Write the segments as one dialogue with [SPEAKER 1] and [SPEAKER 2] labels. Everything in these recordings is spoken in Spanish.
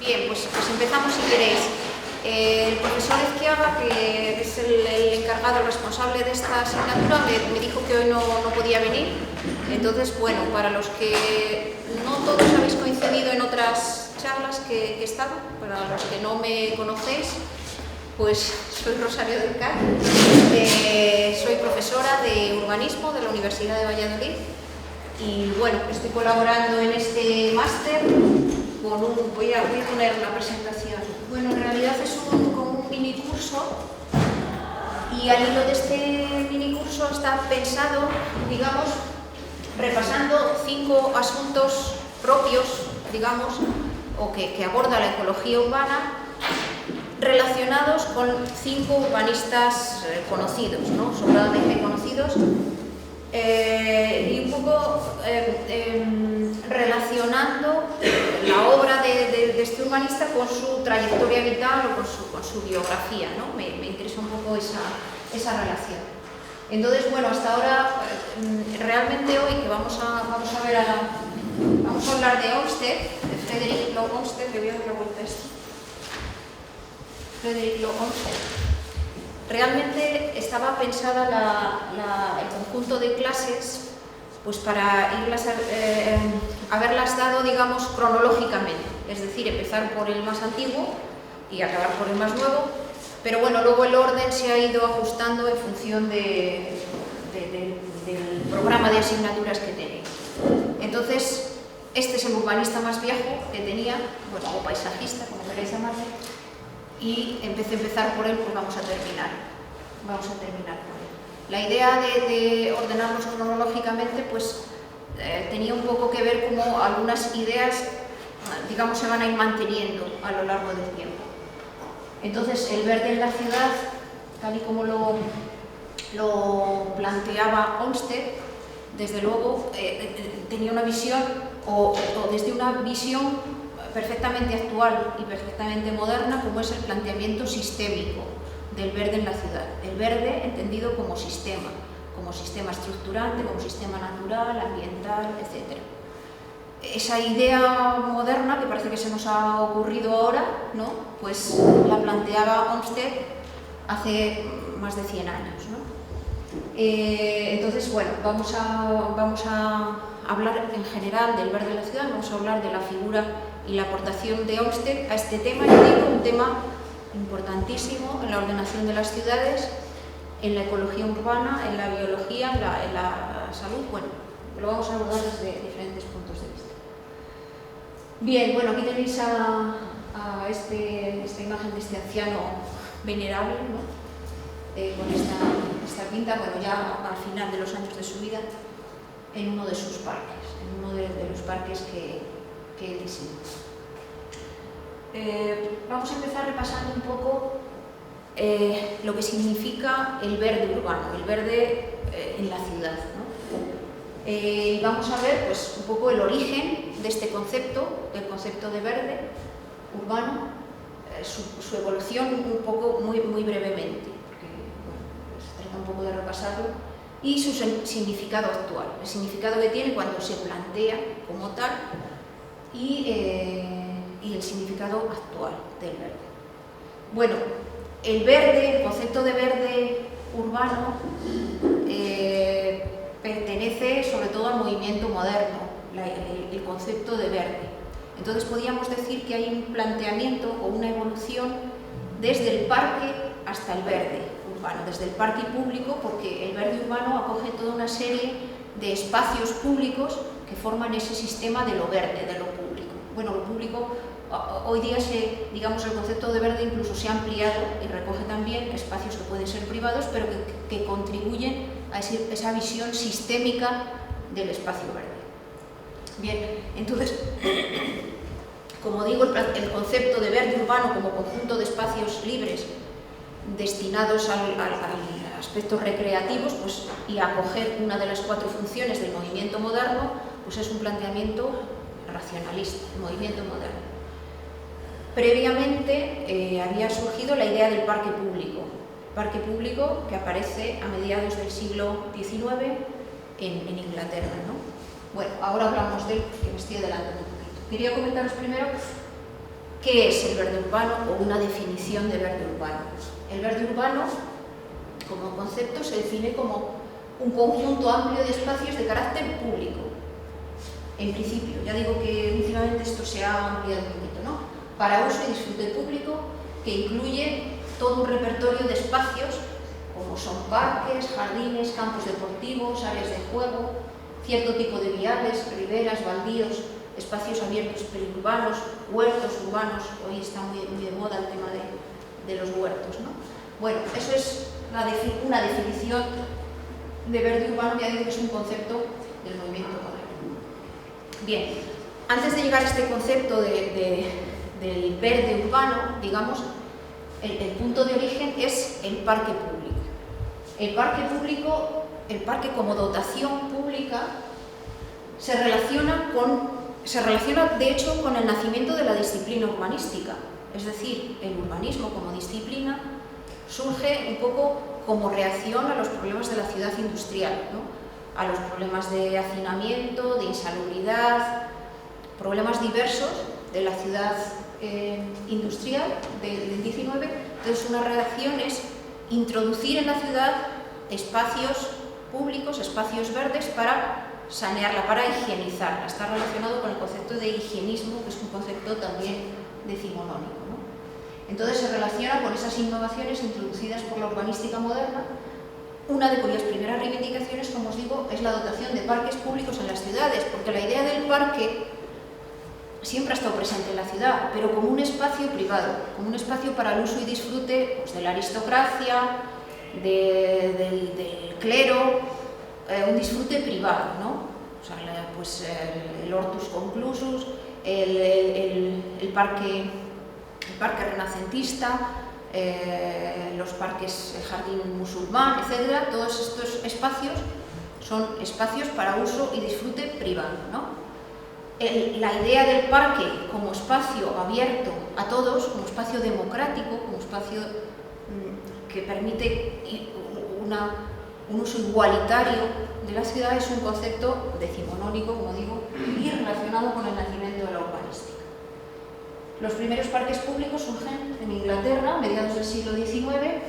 [SPEAKER 1] Bien, pues empezamos si queréis. El profesor Ezquiaga, que es el encargado, el responsable de esta asignatura, me dijo que hoy no podía venir. Entonces, bueno, para los que no todos habéis coincidido en otras charlas que he estado, para los que no me conocéis, pues soy Rosario del Car, soy profesora de urbanismo de la Universidad de Valladolid y bueno, estoy colaborando en este máster con voy a poner la presentación. Bueno, en realidad es como un mini curso y al hilo de este mini curso está pensado, digamos, repasando 5 asuntos propios, digamos, o que aborda la ecología urbana, relacionados con 5 urbanistas conocidos, ¿no? Sobradamente conocidos, y un poco relacionando la obra de este urbanista con su trayectoria vital o con su biografía, ¿no? Me interesa un poco esa relación. Entonces, bueno, hasta ahora, realmente hoy que vamos a hablar de Olmsted, de Frederick Law Olmsted, le voy a dar la vuelta a esto. Frederick Law Olmsted. Realmente estaba pensada el conjunto de clases pues para haberlas dado, digamos, cronológicamente, es decir, empezar por el más antiguo y acabar por el más nuevo, pero bueno, luego el orden se ha ido ajustando en función del programa de asignaturas que tenéis. Entonces, este es el urbanista más viejo que tenía, bueno, o paisajista, como queréis llamarle, y empezar por él, pues vamos a terminar por él. La idea de ordenarlos cronológicamente, pues tenía un poco que ver como algunas ideas, digamos, se van a ir manteniendo a lo largo del tiempo. Entonces, el verde en la ciudad, tal y como lo planteaba Olmsted, desde luego tenía una visión, o desde una visión perfectamente actual y perfectamente moderna, como es el planteamiento sistémico del verde en la ciudad. El verde entendido como sistema estructurante, como sistema natural, ambiental, etc. Esa idea moderna, que parece que se nos ha ocurrido ahora, ¿no? Pues la planteaba Olmsted hace más de 100 años, ¿no? Entonces, bueno, vamos a hablar en general del verde en la ciudad, vamos a hablar de la figura y la aportación de Olmsted a este tema, yo digo, un tema importantísimo en la ordenación de las ciudades, en la ecología urbana, en la biología, en la salud. Bueno, lo vamos a abordar desde diferentes puntos de vista. Bien, bueno, aquí tenéis esta imagen de este anciano venerable, ¿no? Con esta pinta, bueno, ya al final de los años de su vida, en uno de sus parques, en uno de los parques que él diseñó. Vamos a empezar repasando un poco lo que significa el verde urbano, el verde en la ciudad, ¿no? Y vamos a ver pues, un poco el origen de este concepto, del concepto de verde urbano, su evolución un poco muy brevemente, porque bueno, se trata un poco de repasarlo, y su significado actual, el significado que tiene cuando se plantea como tal y el significado actual del verde. Bueno, el verde, el concepto de verde urbano pertenece sobre todo al movimiento moderno, el concepto de verde. Entonces podríamos decir que hay un planteamiento o una evolución desde el parque hasta el verde urbano, desde el parque público, porque el verde urbano acoge toda una serie de espacios públicos que forman ese sistema de lo verde, de lo público. Bueno, lo público, hoy día digamos, el concepto de verde incluso se ha ampliado y recoge también espacios que pueden ser privados, pero que contribuyen a esa visión sistémica del espacio verde. Bien, entonces, como digo, el concepto de verde urbano como conjunto de espacios libres destinados a aspectos recreativos, pues, y a acoger una de las 4 funciones del movimiento moderno, pues es un planteamiento racionalista, el movimiento moderno. Previamente había surgido la idea del parque público que aparece a mediados del siglo XIX en Inglaterra, ¿no? Bueno, ahora hablamos de él, que me estoy adelantando un poquito. Quería comentaros primero ¿Qué es el verde urbano o una definición de verde urbano? El verde urbano, como concepto, se define como un conjunto amplio de espacios de carácter público. En principio, ya digo que últimamente esto se ha ampliado un poquito, ¿no? Para uso y disfrute público, que incluye todo un repertorio de espacios, como son parques, jardines, campos deportivos, áreas de juego, cierto tipo de viales, riberas, baldíos, espacios abiertos periurbanos, huertos urbanos. Hoy está muy de moda el tema de los huertos, ¿no? Bueno, eso es una definición de verde urbano, ya digo que es un concepto del movimiento moderno. Bien, antes de llegar a este concepto del verde urbano, digamos, el punto de origen es el parque público. El parque público, el parque como dotación pública, se relaciona de hecho con el nacimiento de la disciplina urbanística. Es decir, el urbanismo como disciplina surge un poco como reacción a los problemas de la ciudad industrial, ¿no? A los problemas de hacinamiento, de insalubridad, problemas diversos de la ciudad industrial del 19. Entonces, una reacción es introducir en la ciudad espacios públicos, espacios verdes para sanearla, para higienizarla. Está relacionado con el concepto de higienismo, que es un concepto también decimonónico, ¿no? Entonces se relaciona con esas innovaciones introducidas por la urbanística moderna, una de cuyas primeras reivindicaciones, como os digo, es la dotación de parques públicos en las ciudades, porque la idea del parque siempre ha estado presente en la ciudad, pero como un espacio privado, como un espacio para el uso y disfrute, pues, de la aristocracia, del clero, un disfrute privado, ¿no? O sea, pues el hortus conclusus, el parque renacentista, los parques, el jardín musulmán, etc. Todos estos espacios son espacios para uso y disfrute privado, ¿no? La idea del parque como espacio abierto a todos, como espacio democrático, como espacio que permite un uso igualitario de la ciudad, es un concepto decimonónico, como digo, y relacionado con el nacimiento de la urbanística. Los primeros parques públicos surgen en Inglaterra a mediados del siglo XIX.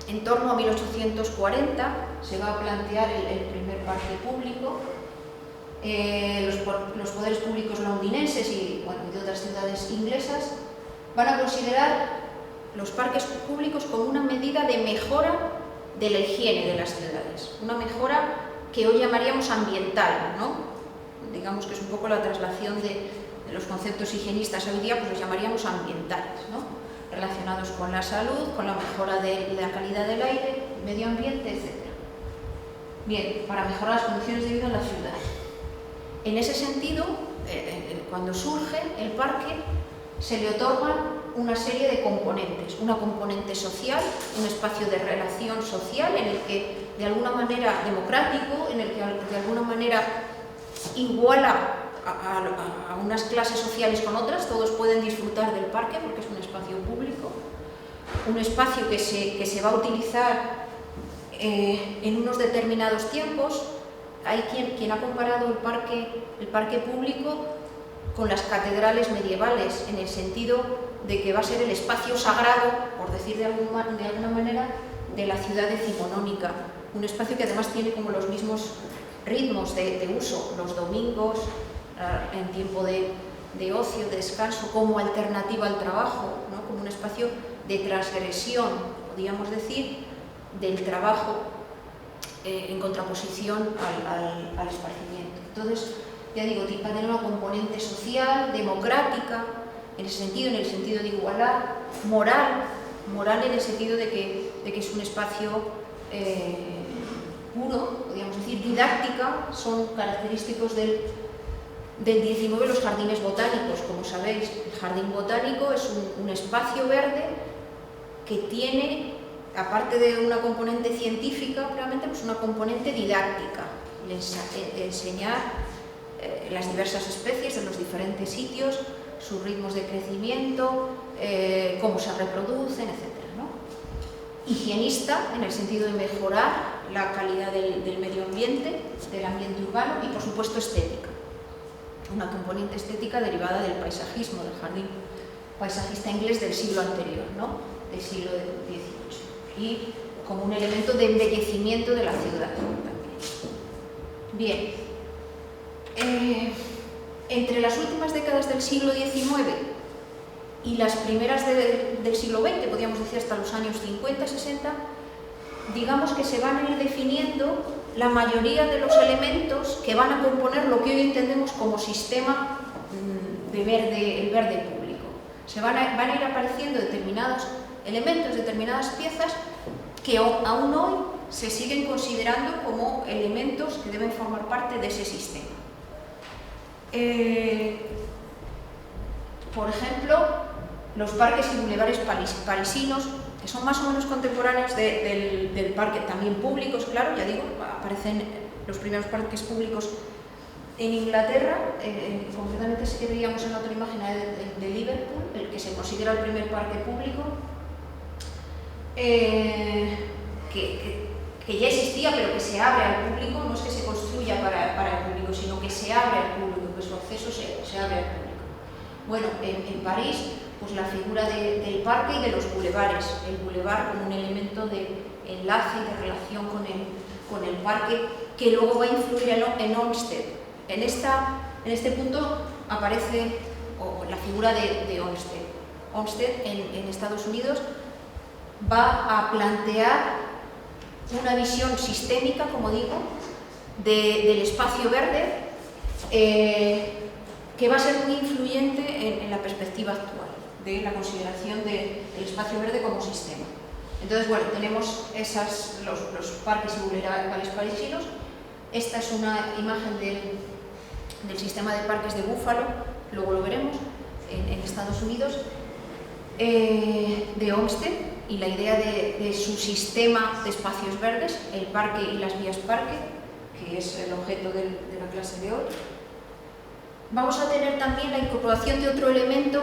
[SPEAKER 1] En torno a 1840 se va a plantear el primer parque público. Los poderes públicos londinenses y de otras ciudades inglesas van a considerar los parques públicos como una medida de mejora de la higiene de las ciudades, una mejora que hoy llamaríamos ambiental, ¿no? Digamos que es un poco la traslación de los conceptos higienistas hoy día, pues los llamaríamos ambientales, ¿no? Relacionados con la salud, con la mejora de la calidad del aire, medio ambiente, etc. Bien, para mejorar las condiciones de vida en la ciudad. En ese sentido, cuando surge el parque, se le otorga una serie de componentes, una componente social, un espacio de relación social en el que de alguna manera democrático, en el que de alguna manera iguala a unas clases sociales con otras, todos pueden disfrutar del parque porque es un espacio público, un espacio que se va a utilizar en unos determinados tiempos. Hay quien ha comparado el parque público con las catedrales medievales, en el sentido de que va a ser el espacio sagrado, por decir de alguna manera, de la ciudad decimonónica. Un espacio que además tiene como los mismos ritmos de uso, los domingos, en tiempo de ocio, de descanso, como alternativa al trabajo, ¿no? Como un espacio de transgresión, podríamos decir, del trabajo en contraposición al esparcimiento. Entonces, ya digo, va a tener una componente social, democrática, en el sentido de igualar, moral en el sentido de que es un espacio puro, podríamos decir, didáctica. Son característicos del 19 los jardines botánicos. Como sabéis, el jardín botánico es un espacio verde que tiene, aparte de una componente científica, realmente pues una componente didáctica, enseñar las diversas especies de los diferentes sitios, sus ritmos de crecimiento, cómo se reproducen, etc., ¿no? Higienista, en el sentido de mejorar la calidad del medio ambiente, del ambiente urbano, y por supuesto estética, una componente estética derivada del paisajismo, del jardín paisajista inglés del siglo anterior, ¿no? Del siglo XVIII, y como un elemento de embellecimiento de la ciudad también. Bien, entre las últimas décadas del siglo XIX y las primeras del siglo XX, podríamos decir hasta los años 50, 60, digamos que se van a ir definiendo la mayoría de los elementos que van a componer lo que hoy entendemos como sistema de verde, el verde público. Van a ir apareciendo determinados elementos, determinadas piezas que aún hoy se siguen considerando como elementos que deben formar parte de ese sistema. Por ejemplo, los parques y bulevares parisinos, que son más o menos contemporáneos del parque, también públicos, claro, ya digo, aparecen los primeros parques públicos en Inglaterra, concretamente sí que veíamos en otra imagen de Liverpool, el que se considera el primer parque público, que ya existía, pero que se abre al público, no es que se construya para el público, sino que se abre al público, que su acceso se abre al público. Bueno, en París, pues la figura del parque y de los bulevares, el bulevar como un elemento de enlace y de relación con el parque, que luego va a influir en Olmsted. En este punto aparece la figura de Olmsted. Olmsted en Estados Unidos va a plantear una visión sistémica, como digo, del espacio verde, que va a ser muy influyente en la perspectiva actual de la consideración del espacio verde como sistema. Entonces, bueno, tenemos los parques y bulevares parisinos. Esta es una imagen del sistema de parques de Buffalo, luego lo veremos, en Estados Unidos, de Olmsted, y la idea de su sistema de espacios verdes, el parque y las vías parque, que es el objeto de la clase de hoy. Vamos a tener también la incorporación de otro elemento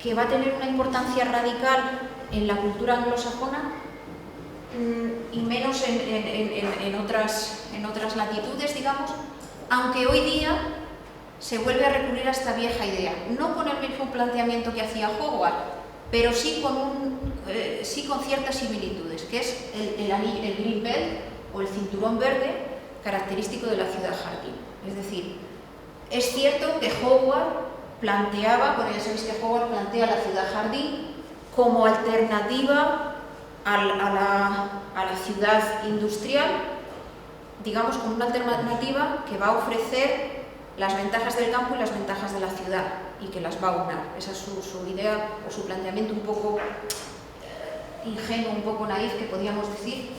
[SPEAKER 1] que va a tener una importancia radical en la cultura anglosajona y menos en otras latitudes, digamos, aunque hoy día se vuelve a recurrir a esta vieja idea, no con el mismo planteamiento que hacía Howard, pero sí con ciertas similitudes, que es el green belt o el cinturón verde característico de la ciudad jardín. Es decir, es cierto que Howard planteaba, bueno, ya sabéis que Howard plantea la ciudad jardín como alternativa a la ciudad industrial, digamos, como una alternativa que va a ofrecer las ventajas del campo y las ventajas de la ciudad, y que las va a unir. Esa es su idea o su planteamiento un poco ingenuo, un poco naif, que podríamos decir,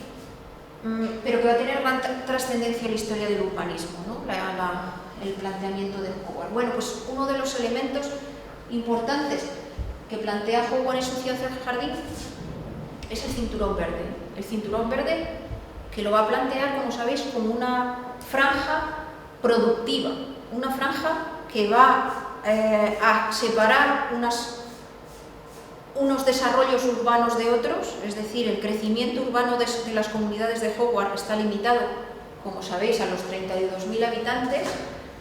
[SPEAKER 1] pero que va a tener gran trascendencia en la historia del urbanismo, ¿no? El planteamiento de Howard. Bueno, pues uno de los elementos importantes que plantea Howard en su ciudad jardín es el cinturón verde. El cinturón verde, que lo va a plantear, como sabéis, como una franja productiva, una franja que va a separar unos desarrollos urbanos de otros, es decir, el crecimiento urbano de las comunidades de Howard está limitado, como sabéis, a los 32.000 habitantes.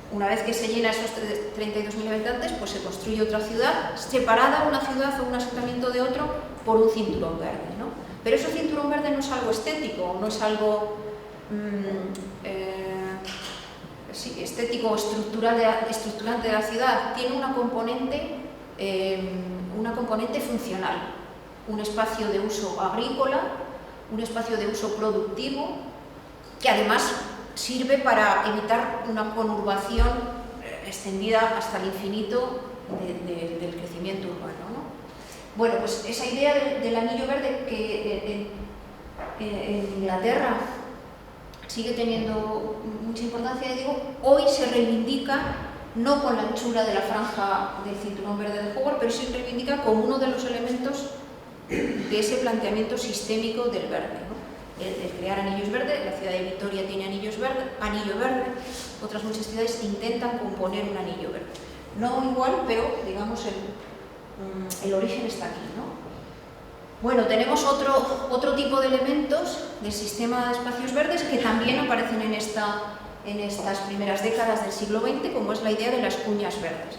[SPEAKER 1] Una vez que se llena esos 32.000 habitantes, pues se construye otra ciudad, separada una ciudad o un asentamiento de otro por un cinturón verde, ¿no? Pero ese cinturón verde no es algo estético, no es algo estético o estructurante de la ciudad, tiene una componente funcional, un espacio de uso agrícola, un espacio de uso productivo, que además sirve para evitar una conurbación extendida hasta el infinito del crecimiento urbano, ¿no? Bueno, pues esa idea del anillo verde, que en Inglaterra sigue teniendo mucha importancia, digo, hoy se reivindica no con la anchura de la franja del cinturón verde de Howard, pero se reivindica como uno de los elementos de ese planteamiento sistémico del verde, ¿no? El crear anillos verdes. La ciudad de Vitoria tiene anillo verde, otras muchas ciudades intentan componer un anillo verde. No igual, pero digamos el origen está aquí, ¿no? Bueno, tenemos otro tipo de elementos del sistema de espacios verdes que también aparecen en estas primeras décadas del siglo XX, como es la idea de las cuñas verdes.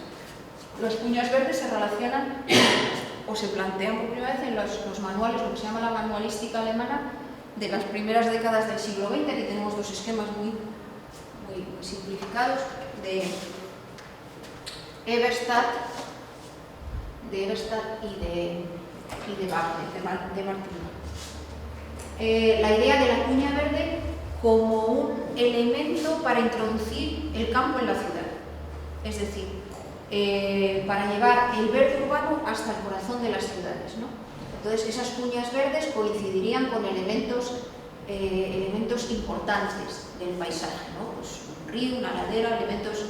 [SPEAKER 1] las cuñas verdes se relacionan o se plantean por primera vez en los manuales, lo que se llama la manualística alemana de las primeras décadas del siglo XX. Aquí tenemos dos esquemas muy simplificados de Eberstadt y de Martin. La idea de la cuña verde como un elemento para introducir el campo en la ciudad, es decir, para llevar el verde urbano hasta el corazón de las ciudades, ¿no? Entonces esas cuñas verdes coincidirían con elementos importantes del paisaje, ¿no? Pues un río, una ladera, elementos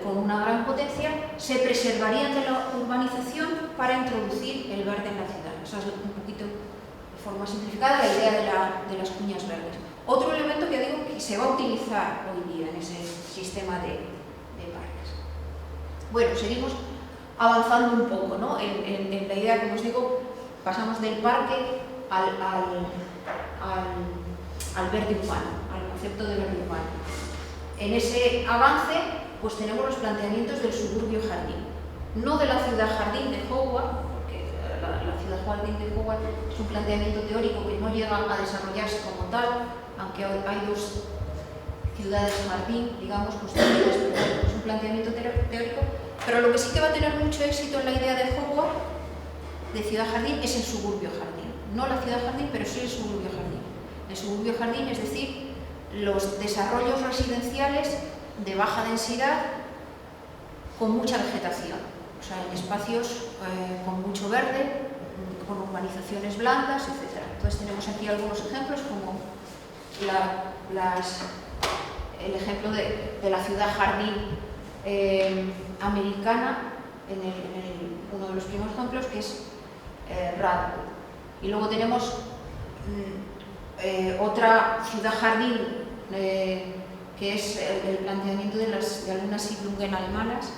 [SPEAKER 1] con una gran potencia, se preservarían de la urbanización para introducir el verde en la ciudad. Esa es un poquito, de forma simplificada, la idea de las cuñas verdes. Otro elemento que digo que se va a utilizar hoy día en ese sistema de parques. Bueno, seguimos avanzando un poco, ¿no? En la idea, como os digo, pasamos del parque al verde urbano, al concepto de verde urbano. En ese avance, pues tenemos los planteamientos del suburbio jardín, no de la ciudad jardín de Howard, porque la ciudad jardín de Howard es un planteamiento teórico que no llega a desarrollarse como tal, aunque hay dos ciudades jardín, digamos, construidas, pero es un planteamiento teórico. Pero lo que sí que va a tener mucho éxito en la idea de Howard, de ciudad jardín, es el suburbio jardín. No la ciudad jardín, pero sí el suburbio jardín. El suburbio jardín, es decir, los desarrollos residenciales de baja densidad con mucha vegetación, o sea, en espacios con mucho verde, con urbanizaciones blancas, etc. Entonces tenemos aquí algunos ejemplos, como el ejemplo de la ciudad jardín americana, uno de los primeros ejemplos, que es Radford. Y luego tenemos otra ciudad jardín que es el planteamiento de algunas Siedlungen alemanas.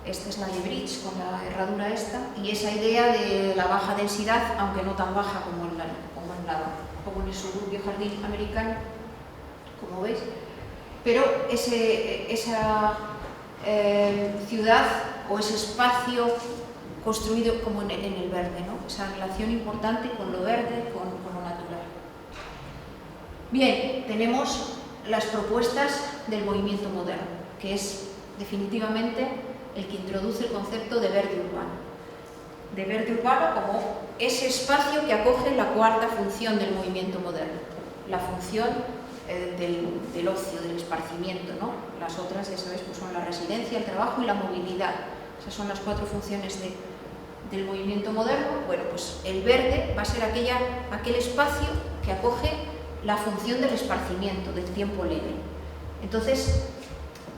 [SPEAKER 1] Esta es la de Bridge, con la herradura esta, y esa idea de la baja densidad, aunque no tan baja como en el suburbio jardín americano, como veis, pero esa ciudad o ese espacio construido como en el verde, ¿no? Esa relación importante con lo verde, con lo natural. Bien, tenemos las propuestas del movimiento moderno, que es definitivamente el que introduce el concepto de verde urbano. De verde urbano como ese espacio que acoge la cuarta función del movimiento moderno, la función del ocio, del esparcimiento, ¿no? Las otras, ya sabéis, pues son la residencia, el trabajo y la movilidad. Esas son las cuatro funciones del movimiento moderno. Bueno, pues el verde va a ser aquel espacio que acoge la función del esparcimiento, del tiempo libre. Entonces,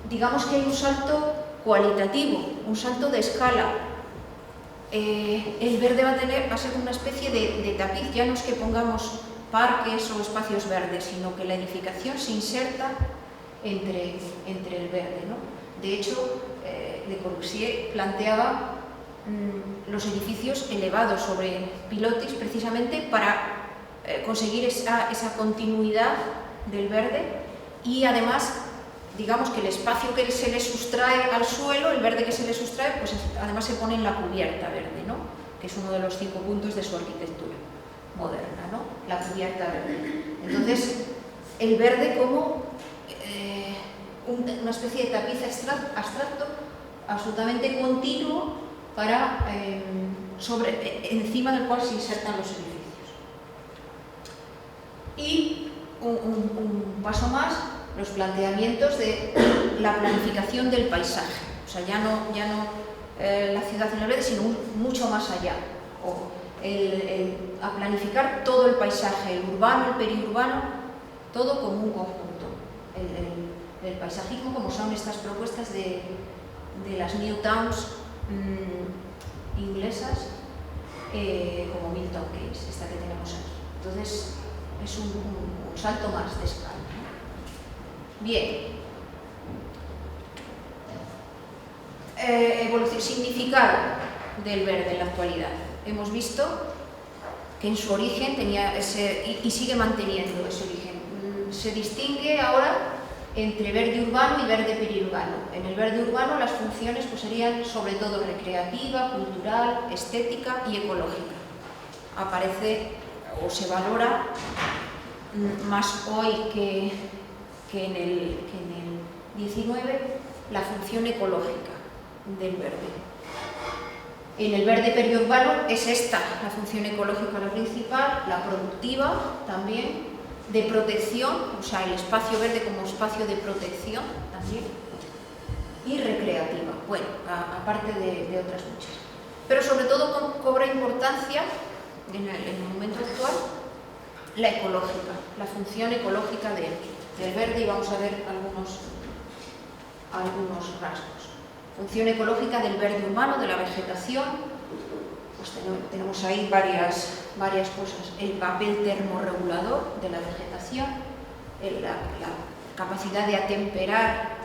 [SPEAKER 1] digamos que hay un salto cualitativo, un salto de escala. El verde va a ser una especie de tapiz, ya no es que pongamos parques o espacios verdes, sino que la edificación se inserta entre el verde, ¿no? De hecho, Le Corbusier planteaba los edificios elevados sobre pilotis precisamente para conseguir esa continuidad del verde, y además, digamos que el espacio que se le sustrae al suelo, el verde que se le sustrae, pues además se pone en la cubierta verde, ¿no? Que es uno de los 5 puntos de su arquitectura moderna, ¿no? La cubierta verde. Entonces, el verde como una especie de tapiz abstracto, absolutamente continuo, para encima del cual se insertan los edificios. Y un paso más, los planteamientos de la planificación del paisaje, o sea, ya no la ciudad en el verde, sino mucho más allá, a planificar todo el paisaje, el urbano, el periurbano, todo como un conjunto, el paisajismo, como son estas propuestas de las New Towns inglesas, como Milton Keynes, esta que tenemos aquí. Entonces, es un salto más de escala. Bien. Evolución, significado del verde en la actualidad. Hemos visto que en su origen tenía ese, y sigue manteniendo ese origen. Se distingue ahora entre verde urbano y verde periurbano. En el verde urbano las funciones pues, serían sobre todo recreativa, cultural, estética y ecológica. Aparece o se valora más hoy que en el 19 la función ecológica del verde. En el verde periurbano es esta la función ecológica la principal, la productiva también, de protección, o sea, el espacio verde como espacio de protección también, y recreativa, bueno, aparte de otras muchas. Pero sobre todo cobra importancia en el momento actual la ecológica, la función ecológica del verde, y vamos a ver algunos rasgos. Función ecológica del verde urbano, de la vegetación, pues tenemos ahí varias cosas. El papel termorregulador de la vegetación, la capacidad de atemperar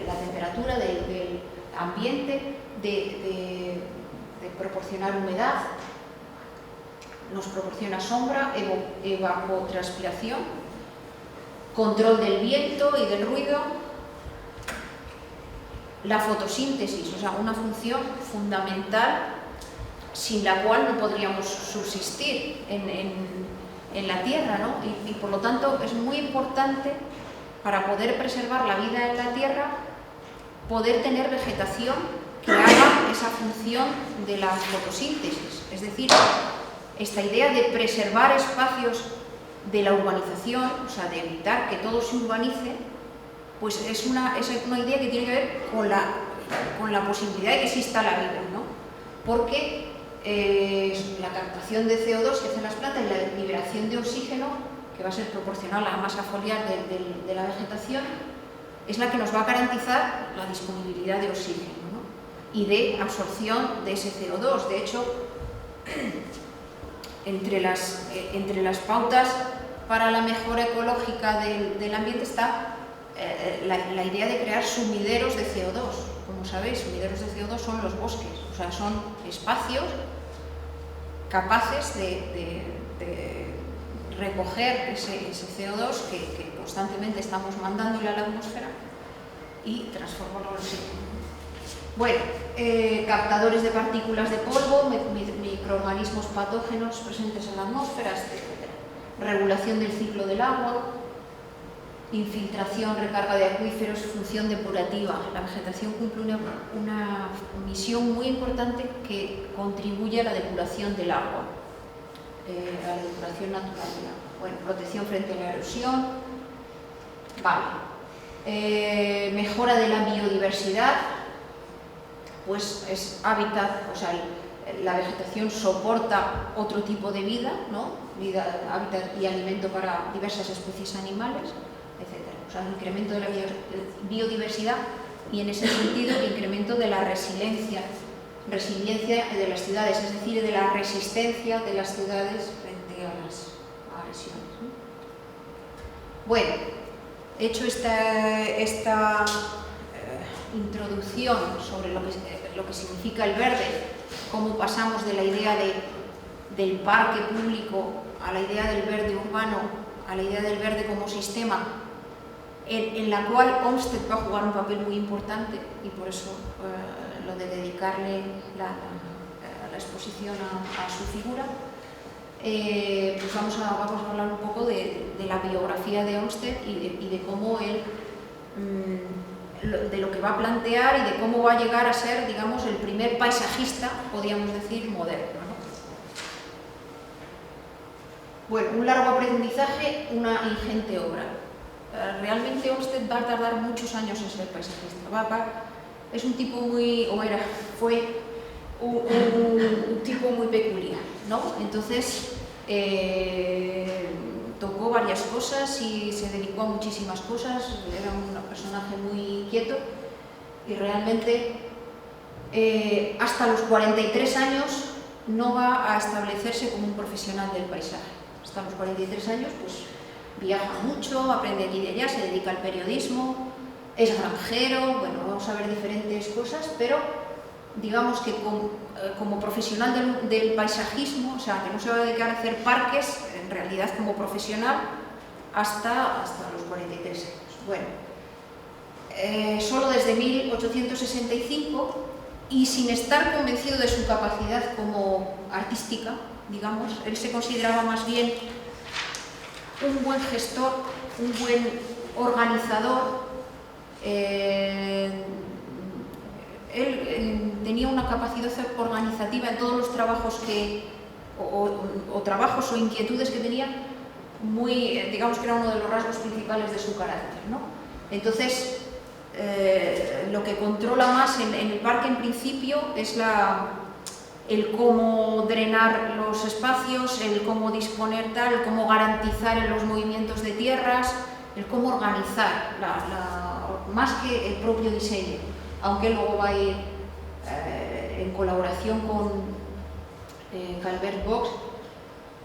[SPEAKER 1] la temperatura del ambiente, de proporcionar humedad, nos proporciona sombra, evapotranspiración, control del viento y del ruido, la fotosíntesis, o sea, una función fundamental sin la cual no podríamos subsistir en la Tierra, ¿no? Y por lo tanto es muy importante para poder preservar la vida en la Tierra poder tener vegetación que haga esa función de la fotosíntesis, es decir, esta idea de preservar espacios de la urbanización, o sea, de evitar que todo se urbanice, pues es una idea que tiene que ver con la posibilidad de que exista la vida, ¿no? Porque la captación de CO2 que hacen las plantas y la liberación de oxígeno, que va a ser proporcional a la masa foliar de la vegetación, es la que nos va a garantizar la disponibilidad de oxígeno, ¿no? Y de absorción de ese CO2. De hecho, entre las pautas para la mejora ecológica del ambiente está la idea de crear sumideros de CO2. Como sabéis, sumideros de CO2 son los bosques, o sea, son espacios capaces de recoger ese CO2 que constantemente estamos mandándole a la atmósfera y transformarlo en oxígeno. Bueno, captadores de partículas de polvo, microorganismos patógenos presentes en la atmósfera, etc. Regulación del ciclo del agua, infiltración, recarga de acuíferos, función depurativa. La vegetación cumple una misión muy importante que contribuye a la depuración del agua, a la depuración natural del agua. Bueno, protección frente a la erosión, vale. Mejora de la biodiversidad, pues es hábitat, o sea, la vegetación soporta otro tipo de vida, ¿no? Hábitat y alimento para diversas especies animales, etc. O sea, el incremento de la biodiversidad y en ese sentido el incremento de la resiliencia de las ciudades, es decir, de la resistencia de las ciudades frente a las agresiones, ¿no? Bueno, hecho esta introducción sobre lo que significa el verde, cómo pasamos de la idea del parque público a la idea del verde urbano, a la idea del verde como sistema, en la cual Olmsted va a jugar un papel muy importante, y por eso lo de dedicarle la exposición a su figura, pues vamos a hablar un poco de la biografía de Olmsted y de cómo él, de lo que va a plantear y de cómo va a llegar a ser, digamos, el primer paisajista, podríamos decir, moderno, ¿no? Bueno, un largo aprendizaje, una ingente obra. Realmente Olmsted va a tardar muchos años en ser paisajista. Es un tipo fue un tipo muy peculiar, ¿no? Entonces, tocó varias cosas y se dedicó a muchísimas cosas. Era un personaje muy inquieto y realmente hasta los 43 años no va a establecerse como un profesional del paisaje. Hasta los 43 años pues viaja mucho, aprende aquí y de allá, se dedica al periodismo, es granjero, bueno, vamos a ver diferentes cosas, pero digamos que como profesional del paisajismo, o sea, que no se va a dedicar a hacer parques, en realidad como profesional hasta los 43 años. Bueno, solo desde 1865, y sin estar convencido de su capacidad como artística, digamos, él se consideraba más bien un buen gestor, un buen organizador. Él tenía una capacidad organizativa en todos los trabajos trabajos o inquietudes que tenía, muy, digamos que era uno de los rasgos principales de su carácter, ¿no? Entonces, lo que controla más en el parque en principio es el cómo drenar los espacios, el cómo disponer tal, el cómo garantizar los movimientos de tierras, el cómo organizar, más que el propio diseño, aunque luego va a ir en colaboración con Calvert Vaux,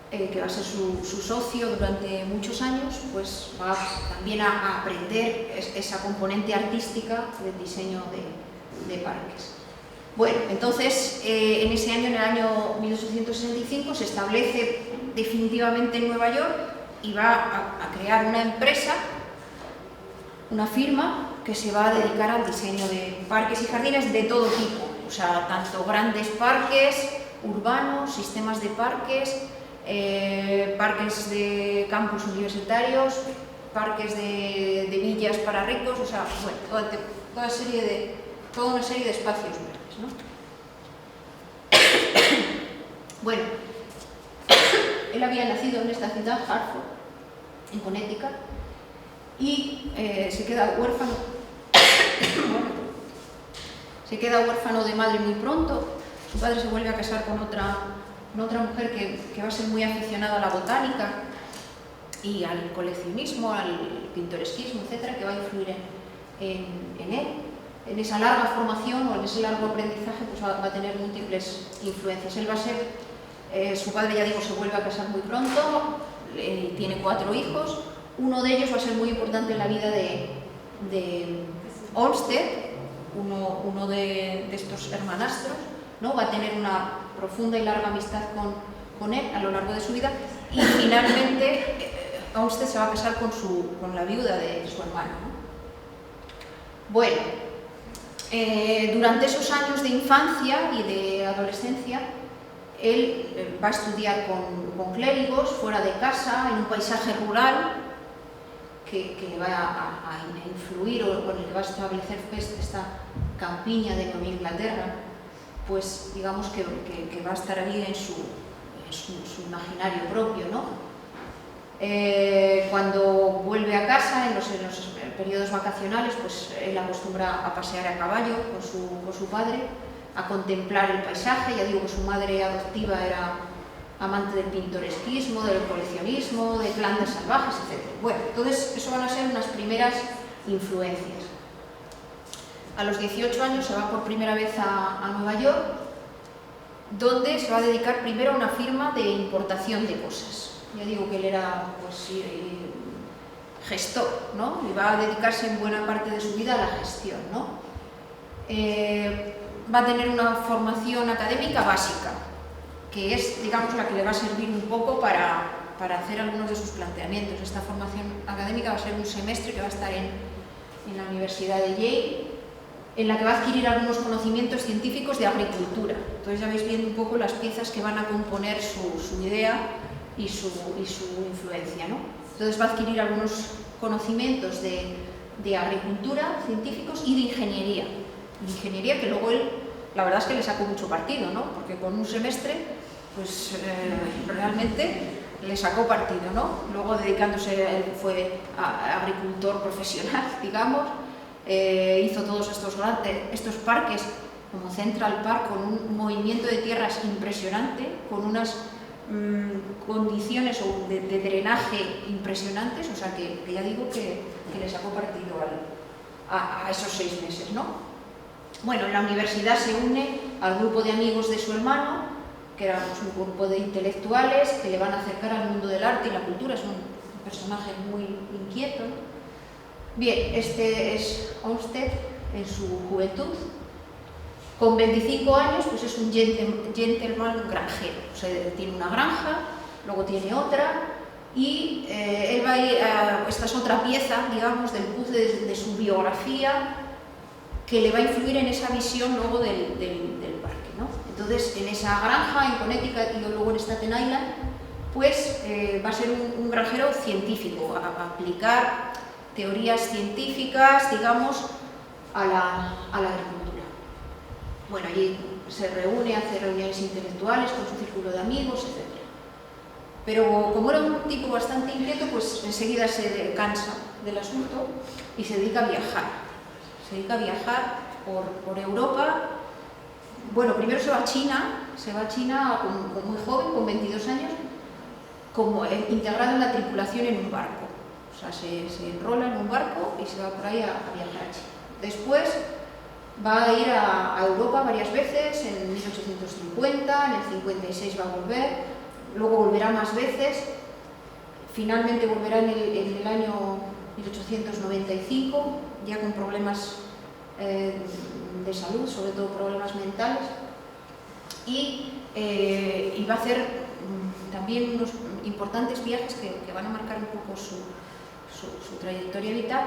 [SPEAKER 1] que va a ser su socio durante muchos años, pues va también a aprender esa componente artística del diseño de parques. Bueno, entonces, en ese año, en el año 1865, se establece definitivamente en Nueva York y va a crear una empresa, una firma, que se va a dedicar al diseño de parques y jardines de todo tipo, o sea, tanto grandes parques urbanos, sistemas de parques, parques de campus universitarios, parques de villas para ricos, o sea, bueno, toda una serie de espacios verdes, ¿no? Bueno, él había nacido en esta ciudad, Hartford, en Connecticut, y se queda huérfano de madre muy pronto. Su padre se vuelve a casar con otra mujer que va a ser muy aficionada a la botánica y al coleccionismo, al pintoresquismo, etcétera, que va a influir en él. En esa larga formación o en ese largo aprendizaje, pues va a tener múltiples influencias. Él va a ser, su padre, ya digo, se vuelve a casar muy pronto, tiene 4 hijos. Uno de ellos va a ser muy importante en la vida de Olmsted, uno de estos hermanastros, ¿no? Va a tener una profunda y larga amistad con él a lo largo de su vida, y finalmente Olmsted se va a casar con la viuda de su hermano, ¿no? Bueno, durante esos años de infancia y de adolescencia, él va a estudiar con clérigos, fuera de casa, en un paisaje rural que le va a influir o con el que va a establecer esta campiña de Nueva Inglaterra, pues digamos que va a estar ahí en su imaginario propio, ¿no? Cuando vuelve a casa, en los periodos vacacionales, pues él acostumbra a pasear a caballo con su padre, a contemplar el paisaje. Ya digo que su madre adoptiva era amante del pintoresquismo, del coleccionismo, de plantas salvajes, etc. Bueno, entonces eso van a ser unas primeras influencias. A los 18 años se va por primera vez a Nueva York, donde se va a dedicar primero a una firma de importación de cosas. Ya digo que él era, pues, gestor, ¿no? Y va a dedicarse en buena parte de su vida a la gestión, ¿no? Va a tener una formación académica básica, que es, digamos, la que le va a servir un poco para hacer algunos de sus planteamientos. Esta formación académica va a ser un semestre que va a estar en la Universidad de Yale, en la que va a adquirir algunos conocimientos científicos de agricultura. Entonces ya vais viendo un poco las piezas que van a componer su idea y su influencia, ¿no? Entonces va a adquirir algunos conocimientos de agricultura, científicos y de ingeniería. Ingeniería que luego él, la verdad es que le sacó mucho partido, ¿no? Porque con un semestre, pues realmente le sacó partido, ¿no? Luego dedicándose, él fue agricultor profesional, digamos, hizo todos estos parques, como Central Park, con un movimiento de tierras impresionante, con unas condiciones de drenaje impresionantes, o sea que ya digo que le sacó partido a esos 6 meses, ¿no? Bueno, en la universidad se une al grupo de amigos de su hermano, que era un grupo de intelectuales que le van a acercar al mundo del arte y la cultura. Es un personaje muy inquieto, ¿no? Bien, este es Olmsted en su juventud. Con 25 años, pues es un gentleman granjero, o sea, tiene una granja, luego tiene otra, Y él va a ir esta es otra pieza, digamos, del puzzle de su biografía, que le va a influir en esa visión luego del parque, ¿no? Entonces, en esa granja, en Connecticut y luego en Staten Island, pues va a ser un granjero científico, a aplicar teorías científicas, digamos, a la agricultura. Bueno, allí se reúne, hace reuniones intelectuales con su círculo de amigos, etc. Pero como era un tipo bastante inquieto, pues enseguida se cansa del asunto y se dedica a viajar. Se dedica a viajar por Europa. Bueno, primero se va a China muy joven, con 22 años, como integrado en la tripulación en un barco. O sea, se enrola en un barco y se va por ahí a viajar a China. Después va a ir a Europa varias veces, en 1850, en el 56 va a volver, luego volverá más veces, finalmente volverá en el año 1895, ya con problemas de salud, sobre todo problemas mentales, y va a hacer también unos importantes viajes que van a marcar un poco su trayectoria vital,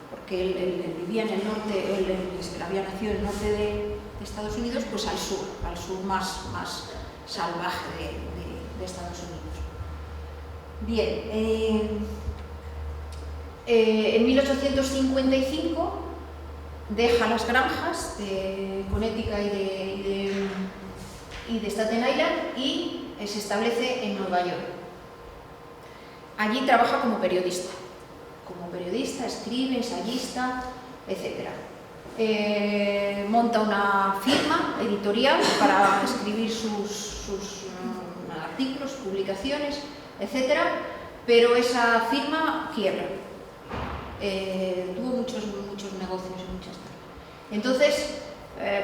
[SPEAKER 1] porque él vivía en el norte, él había nacido en el norte de Estados Unidos, pues al sur más salvaje de Estados Unidos. Bien, en 1855 deja las granjas de Connecticut y de Staten Island y se establece en Nueva York. Allí trabaja como periodista, escribe, ensayista, etc. Monta una firma editorial para escribir sus artículos, publicaciones, etc. Pero esa firma quiebra. Tuvo muchos negocios y muchas cosas. Entonces,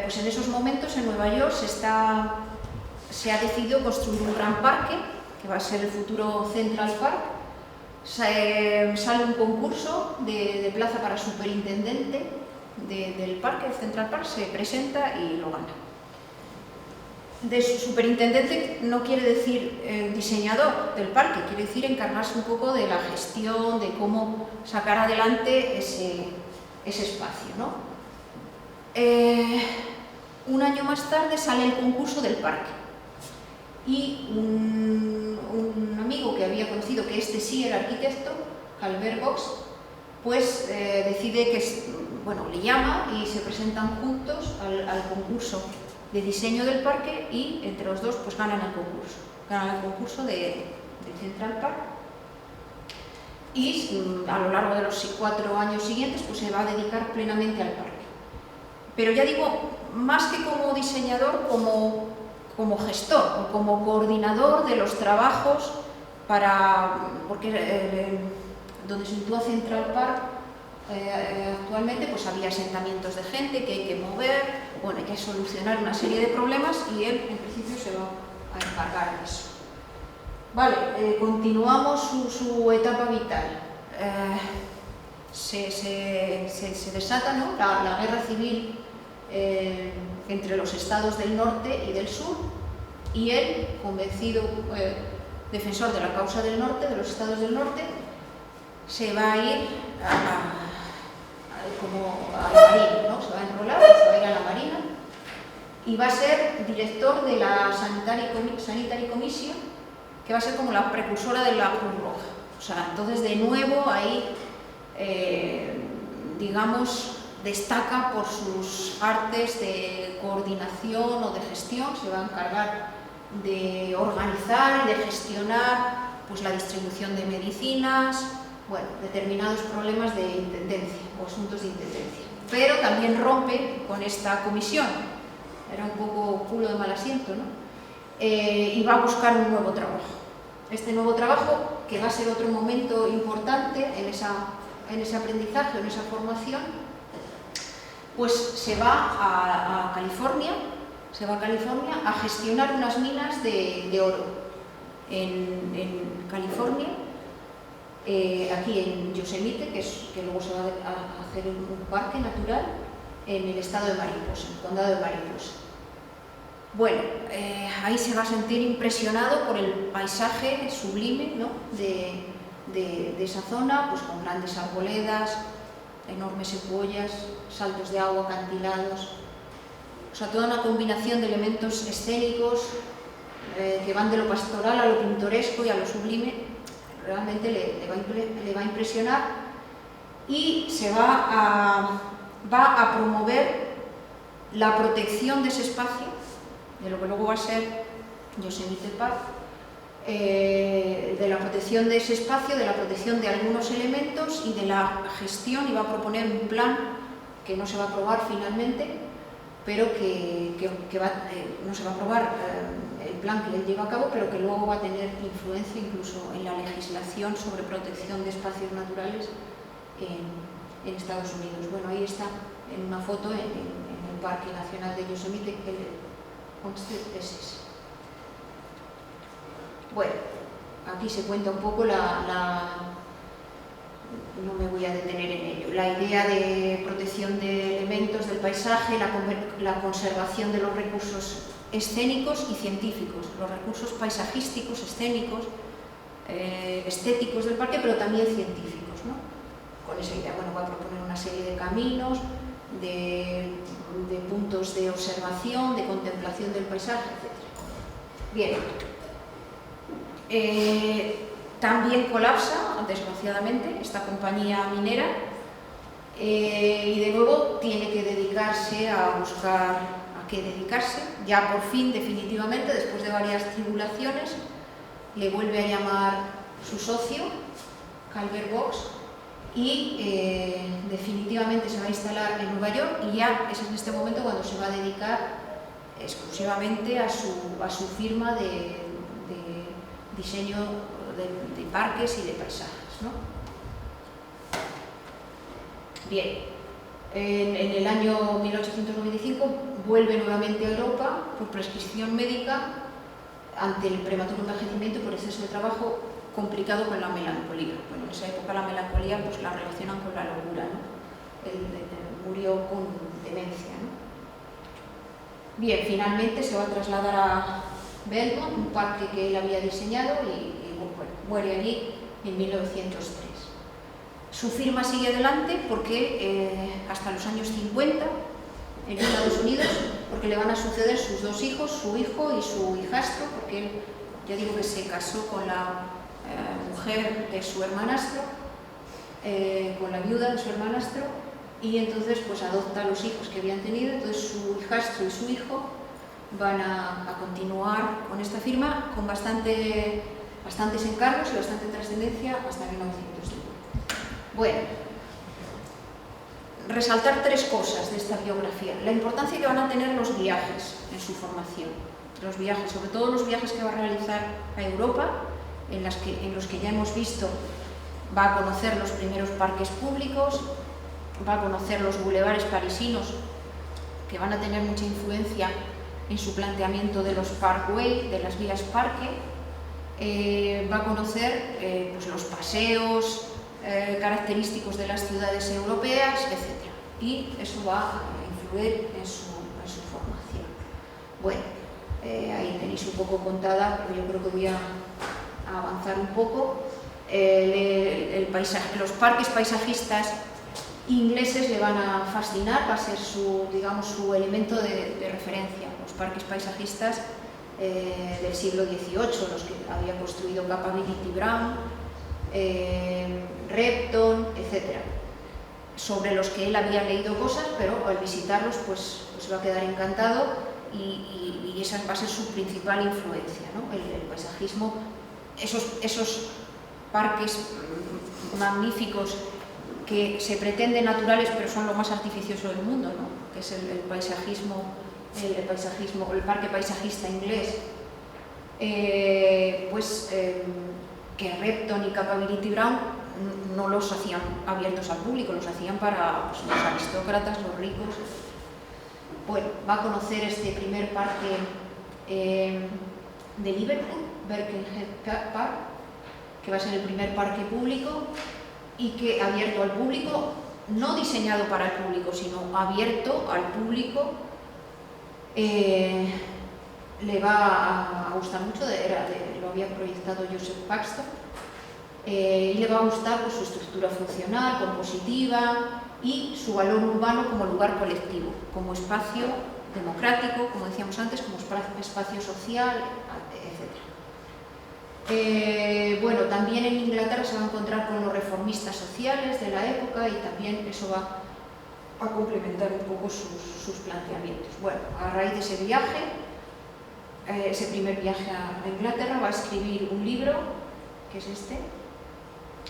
[SPEAKER 1] pues en esos momentos en Nueva York se ha decidido construir un gran parque, que va a ser el futuro Central Park. Sale un concurso de plaza para superintendente del parque, del Central Park, se presenta y lo gana. De superintendente no quiere decir diseñador del parque, quiere decir encargarse un poco de la gestión, de cómo sacar adelante ese espacio, ¿no? Un año más tarde sale el concurso del parque y un amigo que había conocido, que este sí era arquitecto, Albert Box, pues decide que, bueno, le llama y se presentan juntos al concurso de diseño del parque y entre los dos pues ganan el concurso de Central Park y a lo largo de los 4 años siguientes pues se va a dedicar plenamente al parque. Pero ya digo, más que como diseñador, como gestor o como coordinador de los trabajos porque donde se sitúa Central Park actualmente pues había asentamientos de gente que hay que mover, bueno, hay que solucionar una serie de problemas y él en principio se va a encargar de eso. Vale, continuamos su etapa vital. Se desata, ¿no?, la guerra civil entre los estados del norte y del sur, y él, convencido defensor de la causa del norte, de los estados del norte, se va a ir como a la Marina, ¿no? Se va a enrolar, se va a ir a la Marina y va a ser director de la Sanitary Commission, que va a ser como la precursora de la Cruz Roja. O sea, entonces de nuevo ahí, digamos, destaca por sus artes de coordinación o de gestión, se va a encargar de organizar y de gestionar pues, la distribución de medicinas, bueno, determinados problemas de intendencia o asuntos de intendencia. Pero también rompe con esta comisión, era un poco culo de mal asiento, ¿no? Y va a buscar un nuevo trabajo. Este nuevo trabajo, que va a ser otro momento importante en ese aprendizaje, en esa formación, pues se va a California, a gestionar unas minas de oro en California, aquí en Yosemite, que luego se va a hacer un parque natural en el estado de Mariposa, en el condado de Mariposa. Bueno, ahí se va a sentir impresionado por el paisaje sublime, ¿no?, de esa zona, pues con grandes arboledas, enormes secuoyas, saltos de agua, acantilados, o sea, toda una combinación de elementos escénicos que van de lo pastoral a lo pintoresco y a lo sublime. Realmente le va a impresionar y se va a promover la protección de ese espacio, de lo que luego va a ser Yosemite Park, de la protección de ese espacio, de la protección de algunos elementos y de la gestión, y va a proponer un plan que no se va a aprobar finalmente, pero no se va a aprobar el plan que él lleva a cabo, pero que luego va a tener influencia incluso en la legislación sobre protección de espacios naturales en Estados Unidos. Bueno, ahí está en una foto en el Parque Nacional de Yosemite, el Homestead Essex. Bueno, aquí se cuenta un poco no me voy a detener en ello, la idea de protección de elementos del paisaje, la conservación de los recursos escénicos y científicos, los recursos paisajísticos, escénicos, estéticos del parque, pero también científicos, ¿no? Con esa idea, bueno, va a proponer una serie de caminos, de puntos de observación, de contemplación del paisaje, etc. Bien. También colapsa, desgraciadamente, esta compañía minera y de nuevo tiene que dedicarse a buscar a qué dedicarse. Ya por fin, definitivamente, después de varias tribulaciones, le vuelve a llamar su socio, Calvert Vaux, y definitivamente se va a instalar en Nueva York, y ya es en este momento cuando se va a dedicar exclusivamente a su firma de diseño de parques y de paisajes, ¿no? Bien, en el año 1895 vuelve nuevamente a Europa por prescripción médica ante el prematuro envejecimiento y por exceso de trabajo complicado con la melancolía. Bueno, en esa época la melancolía pues la relacionan con la locura, ¿no? Él murió con demencia, ¿no? Bien, finalmente se va a trasladar a Belmont, un parque que él había diseñado, y bueno, muere allí en 1903. Su firma sigue adelante porque hasta los años 50 en Estados Unidos, porque le van a suceder sus dos hijos, su hijo y su hijastro, porque él, ya digo que se casó con la mujer de su hermanastro, con la viuda de su hermanastro, y entonces pues adopta a los hijos que habían tenido. Entonces su hijastro y su hijo van a continuar con esta firma con bastantes encargos y bastante trascendencia hasta 1950. Bueno, resaltar tres cosas de esta biografía. La importancia que van a tener los viajes en su formación. Los viajes, sobre todo los viajes que va a realizar a Europa, en los que ya hemos visto, va a conocer los primeros parques públicos, va a conocer los bulevares parisinos, que van a tener mucha influencia en su planteamiento de los parkway, de las vías parque. Va a conocer pues los paseos característicos de las ciudades europeas, etc. Y eso va a influir en su formación. Bueno, ahí tenéis un poco contada, pero yo creo que voy a avanzar un poco. Los parques paisajistas ingleses le van a fascinar, va a ser su elemento de referencia. Los parques paisajistas del siglo XVIII, los que había construido Capability Brown, Repton, etc., sobre los que él había leído cosas, pero al visitarlos pues se va a quedar encantado, y esa va a ser su principal influencia, ¿no? El paisajismo, esos parques magníficos que se pretenden naturales pero son lo más artificioso del mundo, ¿no? Que es el parque paisajista inglés, que Repton y Capability Brown no los hacían abiertos al público, los hacían para pues, los aristócratas, los ricos. Bueno, va a conocer este primer parque de Liverpool, Birkenhead Park, que va a ser el primer parque público y que abierto al público, no diseñado para el público, sino abierto al público le va a gustar mucho, lo había proyectado Joseph Paxton, y le va a gustar pues, su estructura funcional, compositiva y su valor urbano como lugar colectivo, como espacio democrático, como decíamos antes, como espacio social, etc. Bueno, también en Inglaterra se va a encontrar con los reformistas sociales de la época y también eso va a complementar un poco sus planteamientos. Bueno, a raíz de ese viaje, ese primer viaje a Inglaterra, va a escribir un libro, que es este,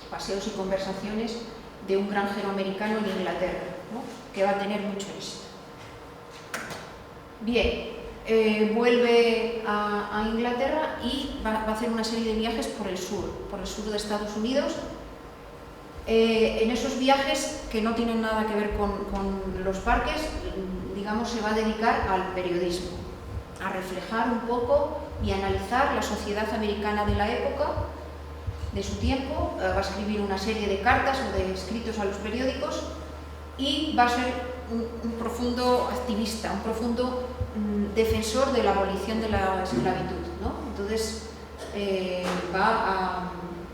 [SPEAKER 1] Paseos y conversaciones de un granjero americano en Inglaterra, ¿no? Que va a tener mucho éxito. Bien, vuelve a Inglaterra y va a hacer una serie de viajes por el sur de Estados Unidos. En esos viajes, que no tienen nada que ver con los parques, digamos, se va a dedicar al periodismo, a reflejar un poco y analizar la sociedad americana de la época, de su tiempo. Va a escribir una serie de cartas o de escritos a los periódicos y va a ser un profundo activista, un profundo defensor de la abolición de la esclavitud, ¿no? Entonces va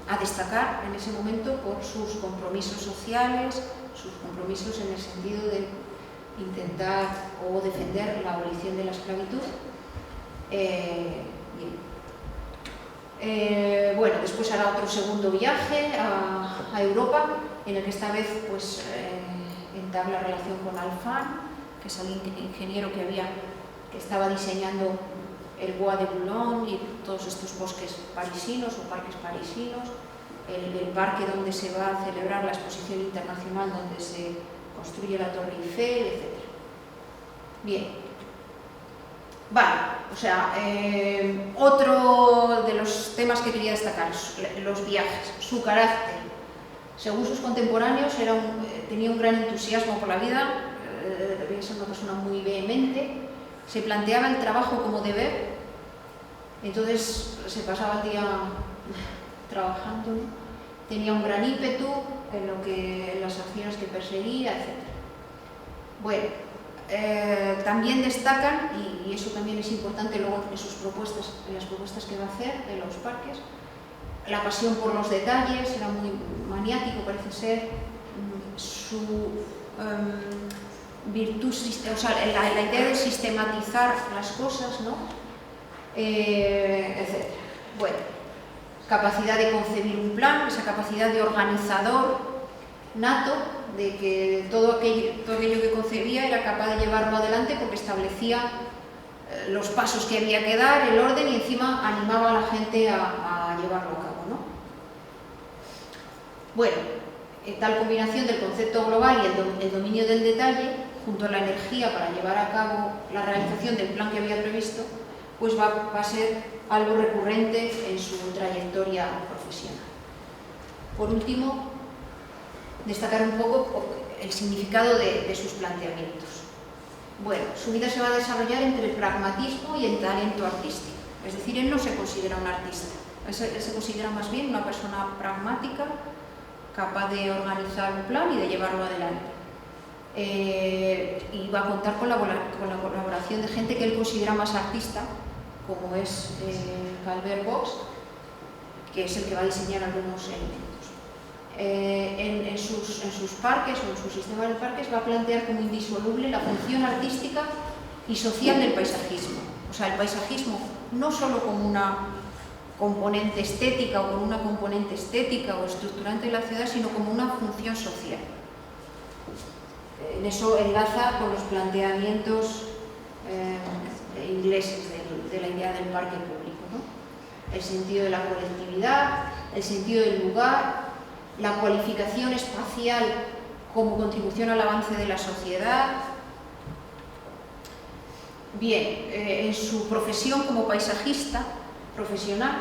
[SPEAKER 1] a destacar en ese momento por sus compromisos sociales, sus compromisos en el sentido de intentar o defender la abolición de la esclavitud. Bueno, después hará otro segundo viaje a Europa, en el que esta vez pues, entabla relación con Alphand, que es el ingeniero que estaba diseñando el Bois de Boulogne y todos estos bosques parisinos o parques parisinos, el parque donde se va a celebrar la exposición internacional, donde se construye la Torre Eiffel, etc. Bien. Vale, o sea, otro de los temas que quería destacar, los viajes, su carácter. Según sus contemporáneos, tenía un gran entusiasmo por la vida, debía ser una persona muy vehemente, se planteaba el trabajo como deber, entonces se pasaba el día trabajando, ¿no? Tenía un gran ímpetu en las acciones que perseguía, etc. Bueno, también destacan, y eso también es importante luego en las propuestas que va a hacer de los parques, la pasión por los detalles, era muy maniático, parece ser, su virtud, o sea, la idea de sistematizar las cosas, ¿no? Etc. Bueno, capacidad de concebir un plan, esa capacidad de organizador nato, de que todo aquello que concebía era capaz de llevarlo adelante porque establecía los pasos que había que dar, el orden, y encima animaba a la gente a llevarlo a cabo, ¿no? Bueno, tal combinación del concepto global y el dominio del detalle, junto a la energía para llevar a cabo la realización del plan que había previsto, pues va a ser algo recurrente en su trayectoria profesional. Por último, destacar un poco el significado de sus planteamientos. Bueno, su vida se va a desarrollar entre el pragmatismo y el talento artístico. Es decir, él no se considera un artista, él se considera más bien una persona pragmática, capaz de organizar un plan y de llevarlo adelante. Y va a contar con la colaboración de gente que él considera más artista, como es Calvert Vaux, que es el que va a diseñar algunos elementos. En sus parques o en su sistema de parques va a plantear como indisoluble la función artística y social del paisajismo. O sea, el paisajismo no solo como una componente estética o como una componente estética o estructurante de la ciudad, sino como una función social. En eso enlaza con los planteamientos ingleses de la idea del parque público, ¿no? El sentido de la colectividad, el sentido del lugar, la cualificación espacial como contribución al avance de la sociedad. Bien, en su profesión como paisajista profesional,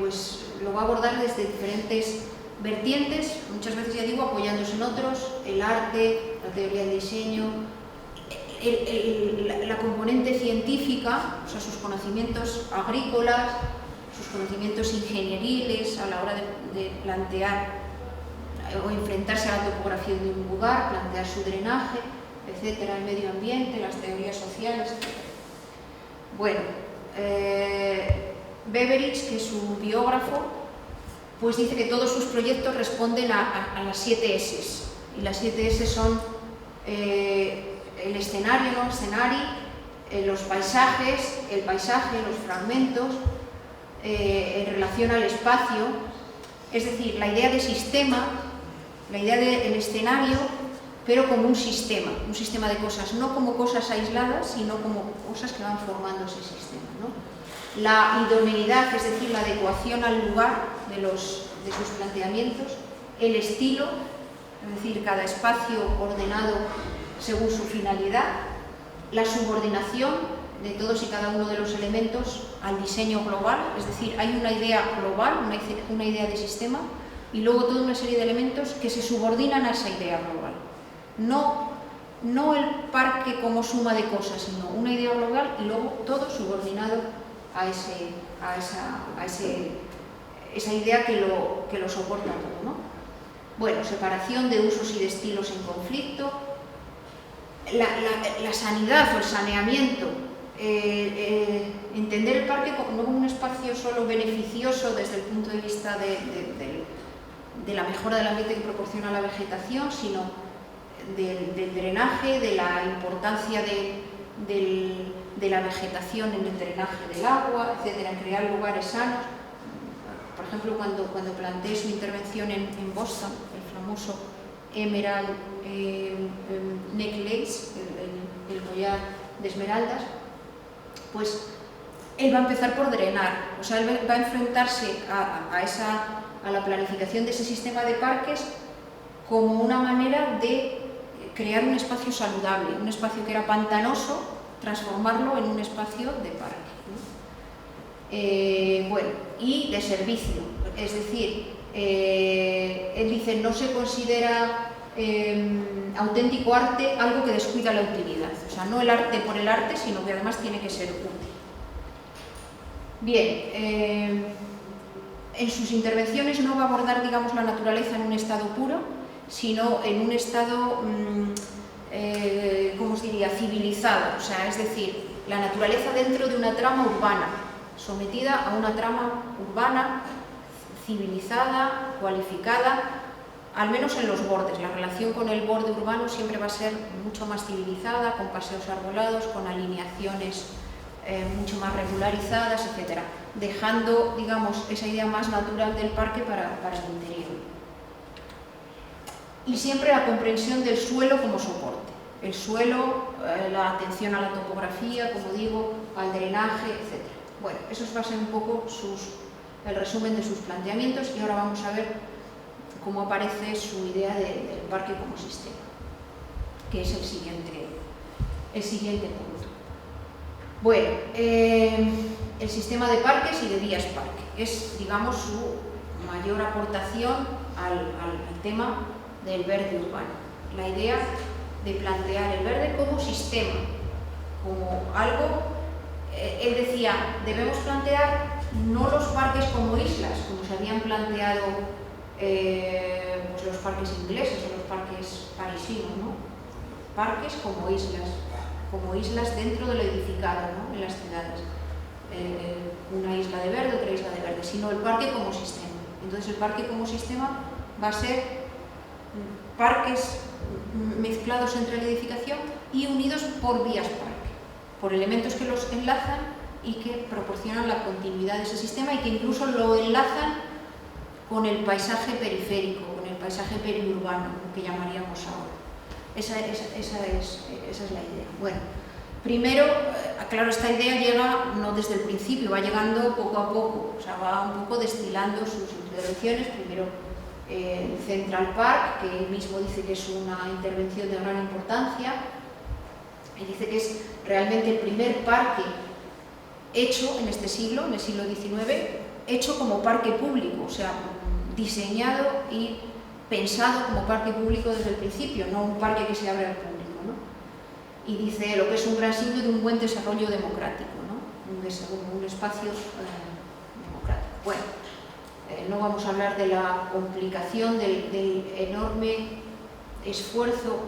[SPEAKER 1] pues lo va a abordar desde diferentes vertientes, muchas veces, ya digo, apoyándose en otros, el arte, la teoría del diseño, la componente científica, o sea, sus conocimientos agrícolas, sus conocimientos ingenieriles a la hora de plantear o enfrentarse a la topografía de un lugar, plantear su drenaje, etcétera, el medio ambiente, las teorías sociales, etc. Bueno, Beveridge, que es su biógrafo, pues dice que todos sus proyectos responden a las 7 S. Y las 7 S son el escenario, ¿no? Los paisajes, el paisaje, los fragmentos, en relación al espacio, es decir, la idea de sistema, la idea del escenario, pero como un sistema de cosas, no como cosas aisladas, sino como cosas que van formando ese sistema, ¿no? La idoneidad, es decir, la adecuación al lugar de sus planteamientos, el estilo, es decir, cada espacio ordenado según su finalidad, la subordinación de todos y cada uno de los elementos al diseño global, es decir, hay una idea global, una idea de sistema, y luego toda una serie de elementos que se subordinan a esa idea global. No el parque como suma de cosas, sino una idea global y luego todo subordinado a esa idea que lo soporta todo, ¿no? Bueno, separación de usos y de estilos en conflicto, la sanidad o el saneamiento, entender el parque no como un espacio solo beneficioso desde el punto de vista de la mejora del ambiente que proporciona la vegetación, sino del drenaje, de la importancia de la vegetación en el drenaje del agua, etcétera, en crear lugares sanos. Por ejemplo, cuando planteé su intervención en Boston, el famoso Emerald Necklace, el collar de esmeraldas, pues él va a empezar por drenar, o sea, él va a enfrentarse a la planificación de ese sistema de parques como una manera de crear un espacio saludable, un espacio que era pantanoso, transformarlo en un espacio de parque, ¿no? Bueno, y de servicio, es decir, él dice, no se considera auténtico arte algo que descuida la utilidad, o sea, no el arte por el arte, sino que además tiene que ser útil. Bien, en sus intervenciones no va a abordar, digamos, la naturaleza en un estado puro, sino en un estado, ¿cómo os diría?, civilizado, o sea, es decir, la naturaleza dentro de una trama urbana, sometida a una trama urbana, civilizada, cualificada, al menos en los bordes. La relación con el borde urbano siempre va a ser mucho más civilizada, con paseos arbolados, con alineaciones mucho más regularizadas, etc., dejando, digamos, esa idea más natural del parque para el interior. Y siempre la comprensión del suelo como soporte. El suelo, la atención a la topografía, como digo, al drenaje, etc. Bueno, eso va a ser un poco el resumen de sus planteamientos, y ahora vamos a ver cómo aparece su idea del parque como sistema, que es el siguiente punto. Bueno, el sistema de parques y de vías parque es, digamos, su mayor aportación al tema del verde urbano. La idea de plantear el verde como sistema, como algo, él decía, debemos plantear no los parques como islas, como se habían planteado pues los parques ingleses o los parques parisinos, ¿no? Parques como islas dentro de lo edificado, ¿no?, en las ciudades. Una isla de verde, otra isla de verde, sino el parque como sistema. Entonces el parque como sistema va a ser parques mezclados entre la edificación y unidos por vías parque, por elementos que los enlazan y que proporcionan la continuidad de ese sistema y que incluso lo enlazan con el paisaje periférico, con el paisaje periurbano, que llamaríamos ahora. Esa es la idea. Bueno, primero, claro, esta idea llega no desde el principio, va llegando poco a poco, o sea, va un poco destilando sus intervenciones. Primero Central Park, que él mismo dice que es una intervención de gran importancia, y dice que es realmente el primer parque hecho en este siglo, en el siglo XIX, hecho como parque público, o sea, diseñado y pensado como parque público desde el principio, no un parque que se abre al público, ¿no? Y dice lo que es un gran signo de un buen desarrollo democrático, ¿no? Un espacio democrático. Bueno, no vamos a hablar de la complicación, del enorme esfuerzo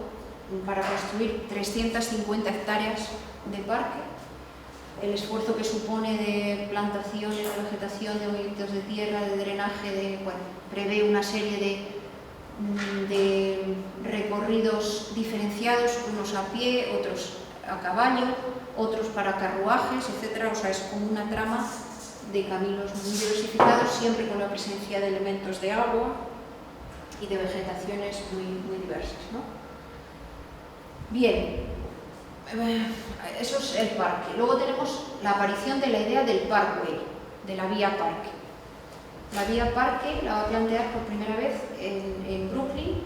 [SPEAKER 1] para construir 350 hectáreas de parque, el esfuerzo que supone de plantaciones, de vegetación, de movimientos de tierra, de drenaje, bueno, prevé una serie de recorridos diferenciados, unos a pie, otros a caballo, otros para carruajes, etc. O sea, es como una trama de caminos muy diversificados, siempre con la presencia de elementos de agua y de vegetaciones muy diversas, ¿no? Bien, eso es el parque. Luego tenemos la aparición de la idea del parkway, de la vía parque. La vía parque la va a plantear por primera vez en Brooklyn,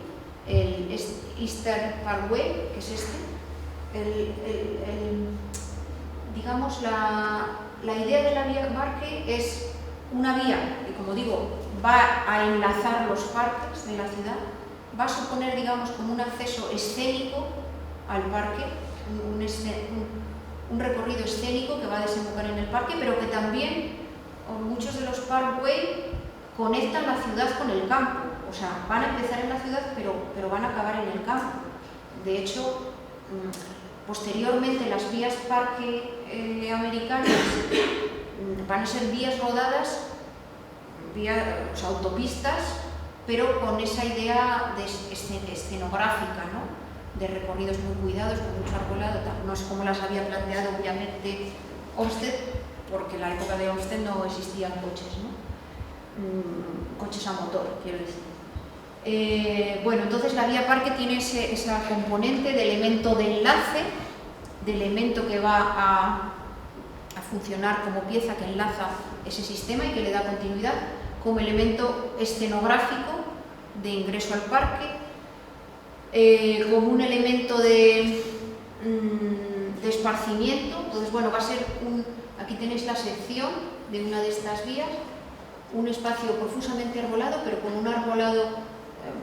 [SPEAKER 1] el Eastern Parkway, que es este. Digamos, la idea de la vía parque es una vía que, como digo, va a enlazar los parques de la ciudad, va a suponer, digamos, como un acceso escénico al parque, un recorrido escénico que va a desembocar en el parque, pero que también muchos de los parkway conectan la ciudad con el campo. O sea, van a empezar en la ciudad, pero van a acabar en el campo. De hecho, posteriormente las vías parque americanas van a ser vías rodadas, o sea, autopistas, pero con esa idea escenográfica, ¿no? De recorridos muy cuidados, con mucho arbolado. No es como las había planteado obviamente Olmsted, porque en la época de Olmsted no existían coches, ¿no? Coches a motor, quiero decir. Bueno, entonces la vía parque tiene esa componente de elemento de enlace, de elemento que va a funcionar como pieza que enlaza ese sistema y que le da continuidad, como elemento escenográfico de ingreso al parque, como un elemento de esparcimiento. Entonces, bueno, va a ser aquí tenéis la sección de una de estas vías, un espacio profusamente arbolado, pero con un arbolado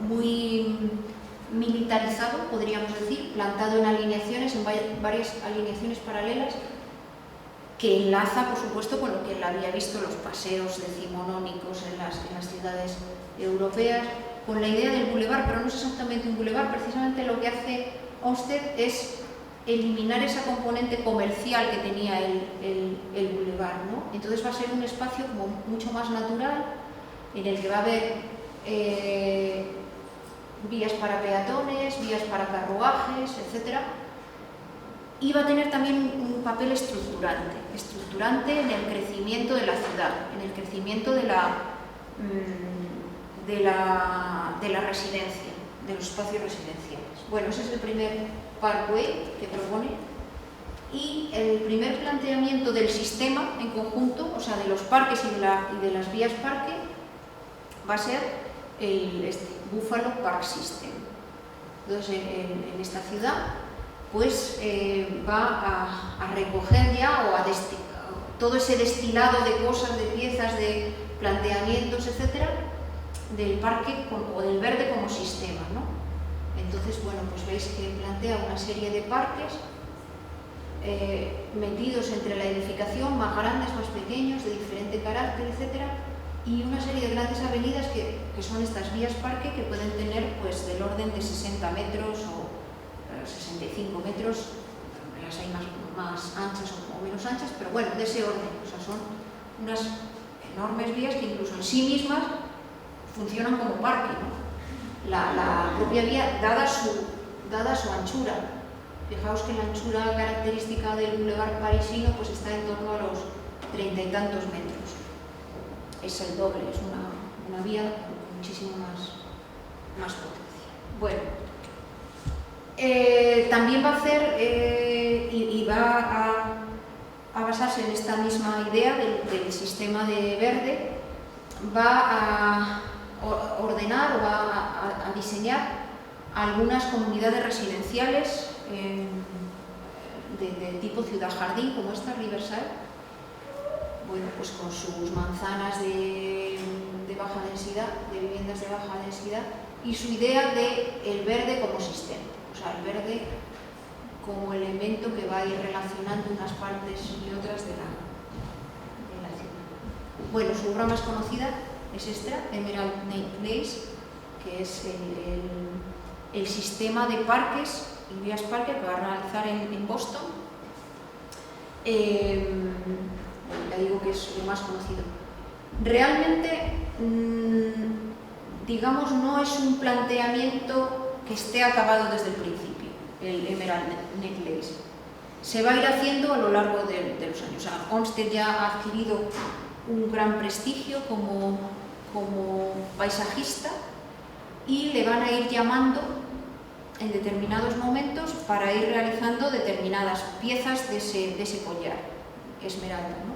[SPEAKER 1] muy militarizado, podríamos decir, plantado en alineaciones, en varias alineaciones paralelas, que enlaza, por supuesto, con lo que él había visto los paseos decimonónicos en las ciudades europeas, con la idea del bulevar, pero no es exactamente un bulevar. Precisamente lo que hace Olmsted es eliminar esa componente comercial que tenía el bulevar, ¿no? Entonces va a ser un espacio como mucho más natural, en el que va a haber vías para peatones, vías para carruajes, etc. Y va a tener también un papel estructurante en el crecimiento de la ciudad, en el crecimiento de la residencia, de los espacios residenciales. Bueno, ese es el primer parkway que propone, y el primer planteamiento del sistema en conjunto, o sea, de los parques y de las vías parque, va a ser el Buffalo Park System. Entonces, en esta ciudad, pues va a recoger ya todo ese destilado de cosas, de piezas, de planteamientos, etcétera, del parque o del verde como sistema, ¿no? Entonces, bueno, pues veis que plantea una serie de parques metidos entre la edificación, más grandes, más pequeños, de diferente carácter, etcétera, y una serie de grandes avenidas que son estas vías parque, que pueden tener pues del orden de 60 metros o 65 metros, las hay más anchas o menos anchas, pero bueno, de ese orden. O sea, son unas enormes vías que incluso en sí mismas funcionan como parque, ¿no? La propia vía, dada su anchura. Fijaos que la anchura característica del boulevard parisino pues está en torno a los 30 y tantos metros. Es el doble, es una vía con muchísimo más potencia. Bueno, también va a hacer y va a basarse en esta misma idea del sistema de verde. Va a ordenar o va a diseñar algunas comunidades residenciales de tipo ciudad-jardín, como esta, Riverside. Bueno, pues con sus manzanas de baja densidad, de viviendas de baja densidad, y su idea de el verde como sistema, o sea, el verde como elemento que va a ir relacionando unas partes y otras de la ciudad. Bueno, su obra más conocida es esta, Emerald Neck Place, que es el sistema de parques y vías parque que va a realizar en Boston. ya digo que es lo más conocido. Realmente, digamos, no es un planteamiento que esté acabado desde el principio, el Emerald Necklace. Se va a ir haciendo a lo largo de los años. O sea, Olmsted ya ha adquirido un gran prestigio como paisajista y le van a ir llamando en determinados momentos para ir realizando determinadas piezas de ese collar esmeralda, ¿no?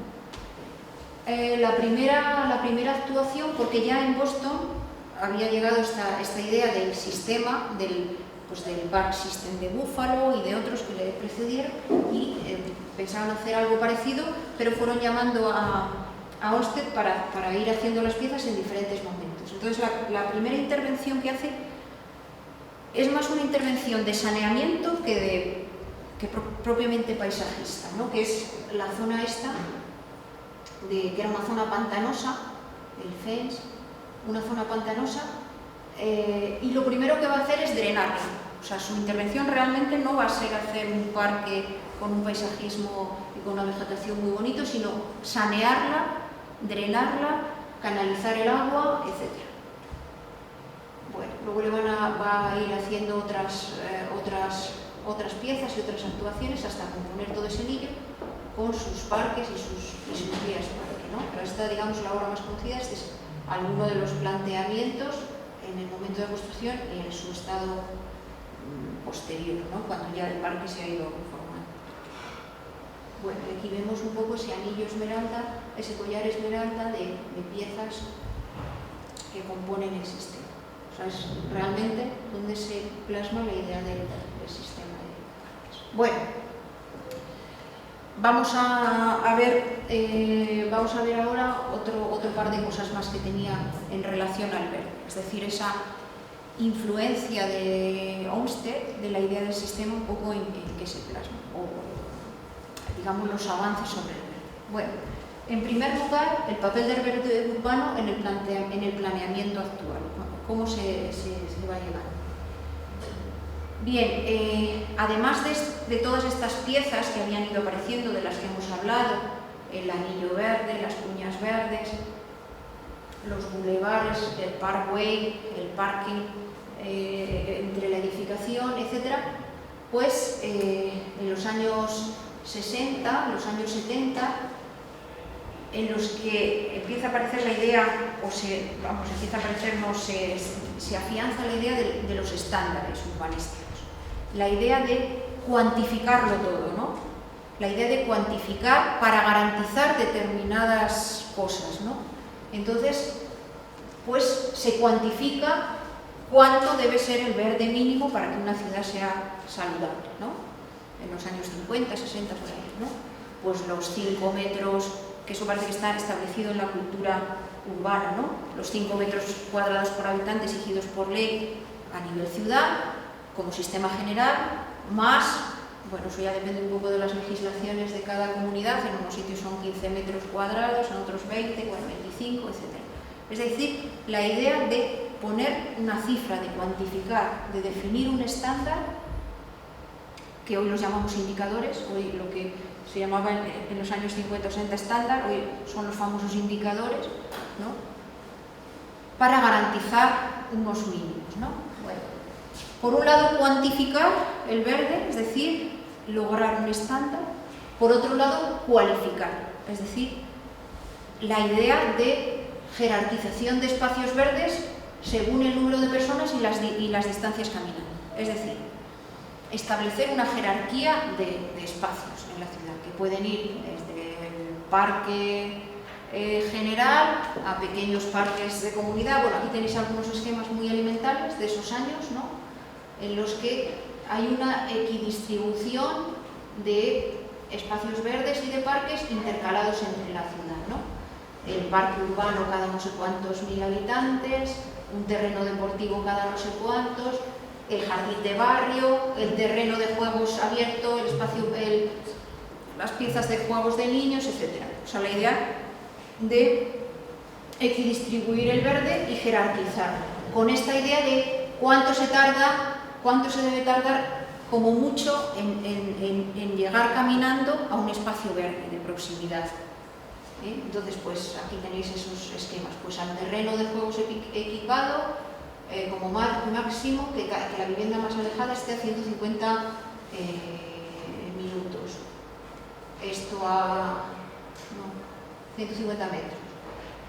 [SPEAKER 1] La primera actuación, porque ya en Boston había llegado esta idea del sistema, del Park System de Buffalo y de otros que le precedieron, y pensaban hacer algo parecido, pero fueron llamando a Olmsted para ir haciendo las piezas en diferentes momentos. Entonces la primera intervención que hace es más una intervención de saneamiento que propiamente paisajista, ¿no? Que es la zona esta, que era una zona pantanosa, el Fens, una zona pantanosa, y lo primero que va a hacer es drenarla. O sea, su intervención realmente no va a ser hacer un parque con un paisajismo y con una vegetación muy bonito, sino sanearla, drenarla, canalizar el agua, etc. Bueno, luego va a ir haciendo otras piezas y otras actuaciones hasta componer todo ese anillo con sus parques y sus vías parque, ¿no? Pero esta, digamos, la obra más conocida es alguno de los planteamientos en el momento de construcción y en su estado posterior, ¿no? Cuando ya el parque se ha ido conformando. Bueno, aquí vemos un poco ese anillo esmeralda, ese collar esmeralda de piezas que componen el sistema. O sea, es realmente donde se plasma la idea del sistema de parques. Bueno, vamos a ver ahora otro par de cosas más que tenía en relación al verde, es decir, esa influencia de Olmsted de la idea del sistema, un poco en que se plasma, o digamos los avances sobre el verde. Bueno, en primer lugar, el papel del verde urbano en el planeamiento actual, cómo se va llevando. Bien, además de todas estas piezas que habían ido apareciendo, de las que hemos hablado, el anillo verde, las cuñas verdes, los bulevares, el parkway, el parking entre la edificación, etc., pues en los años 60, los años 70, en los que empieza a aparecer la idea, se afianza la idea de los estándares urbanísticos. La idea de cuantificarlo todo, ¿no? La idea de cuantificar para garantizar determinadas cosas, ¿no? Entonces, pues se cuantifica cuánto debe ser el verde mínimo para que una ciudad sea saludable, ¿no? En los años 50, 60, por ahí, ¿no? Pues los 5 metros, que eso parece que está establecido en la cultura urbana, ¿no? Los 5 metros cuadrados por habitante exigidos por ley a nivel ciudad, como sistema general, más, bueno, eso ya depende un poco de las legislaciones de cada comunidad, en unos sitios son 15 metros cuadrados, en otros 20, bueno, 25, etc. Es decir, la idea de poner una cifra, de cuantificar, de definir un estándar, que hoy los llamamos indicadores, hoy lo que se llamaba en los años 50 o 60 estándar, hoy son los famosos indicadores, ¿no? Para garantizar unos mínimos, ¿no? Bueno, por un lado, cuantificar el verde, es decir, lograr un estándar. Por otro lado, cualificar, es decir, la idea de jerarquización de espacios verdes según el número de personas y las distancias caminando. Es decir, establecer una jerarquía de espacios en la ciudad, que pueden ir desde el parque general a pequeños parques de comunidad. Bueno, aquí tenéis algunos esquemas muy elementales de esos años, ¿no? En los que hay una equidistribución de espacios verdes y de parques intercalados entre la ciudad, ¿no? El parque urbano cada no sé cuántos mil habitantes, un terreno deportivo cada no sé cuántos, el jardín de barrio, el terreno de juegos abierto, el espacio, las piezas de juegos de niños, etc. O sea, la idea de equidistribuir el verde y jerarquizar, con esta idea de cuánto se debe tardar como mucho en llegar caminando a un espacio verde de proximidad. Entonces, pues aquí tenéis esos esquemas, pues al terreno de juegos equipado, como máximo que la vivienda más alejada esté a 150 minutos. Esto a 150 metros.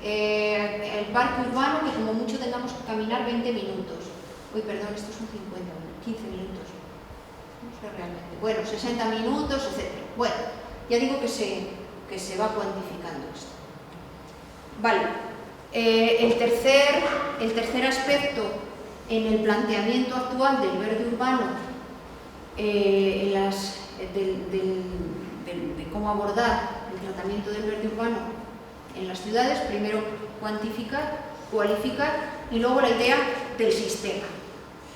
[SPEAKER 1] El parque urbano, que como mucho tengamos que caminar 20 minutos. Uy, perdón, estos son 15 minutos. No sé realmente. Bueno, 60 minutos, etc. Bueno, ya digo que se va cuantificando esto. Vale. El tercer aspecto en el planteamiento actual del verde urbano, de cómo abordar el tratamiento del verde urbano en las ciudades, primero cuantificar, cualificar y luego la idea del sistema,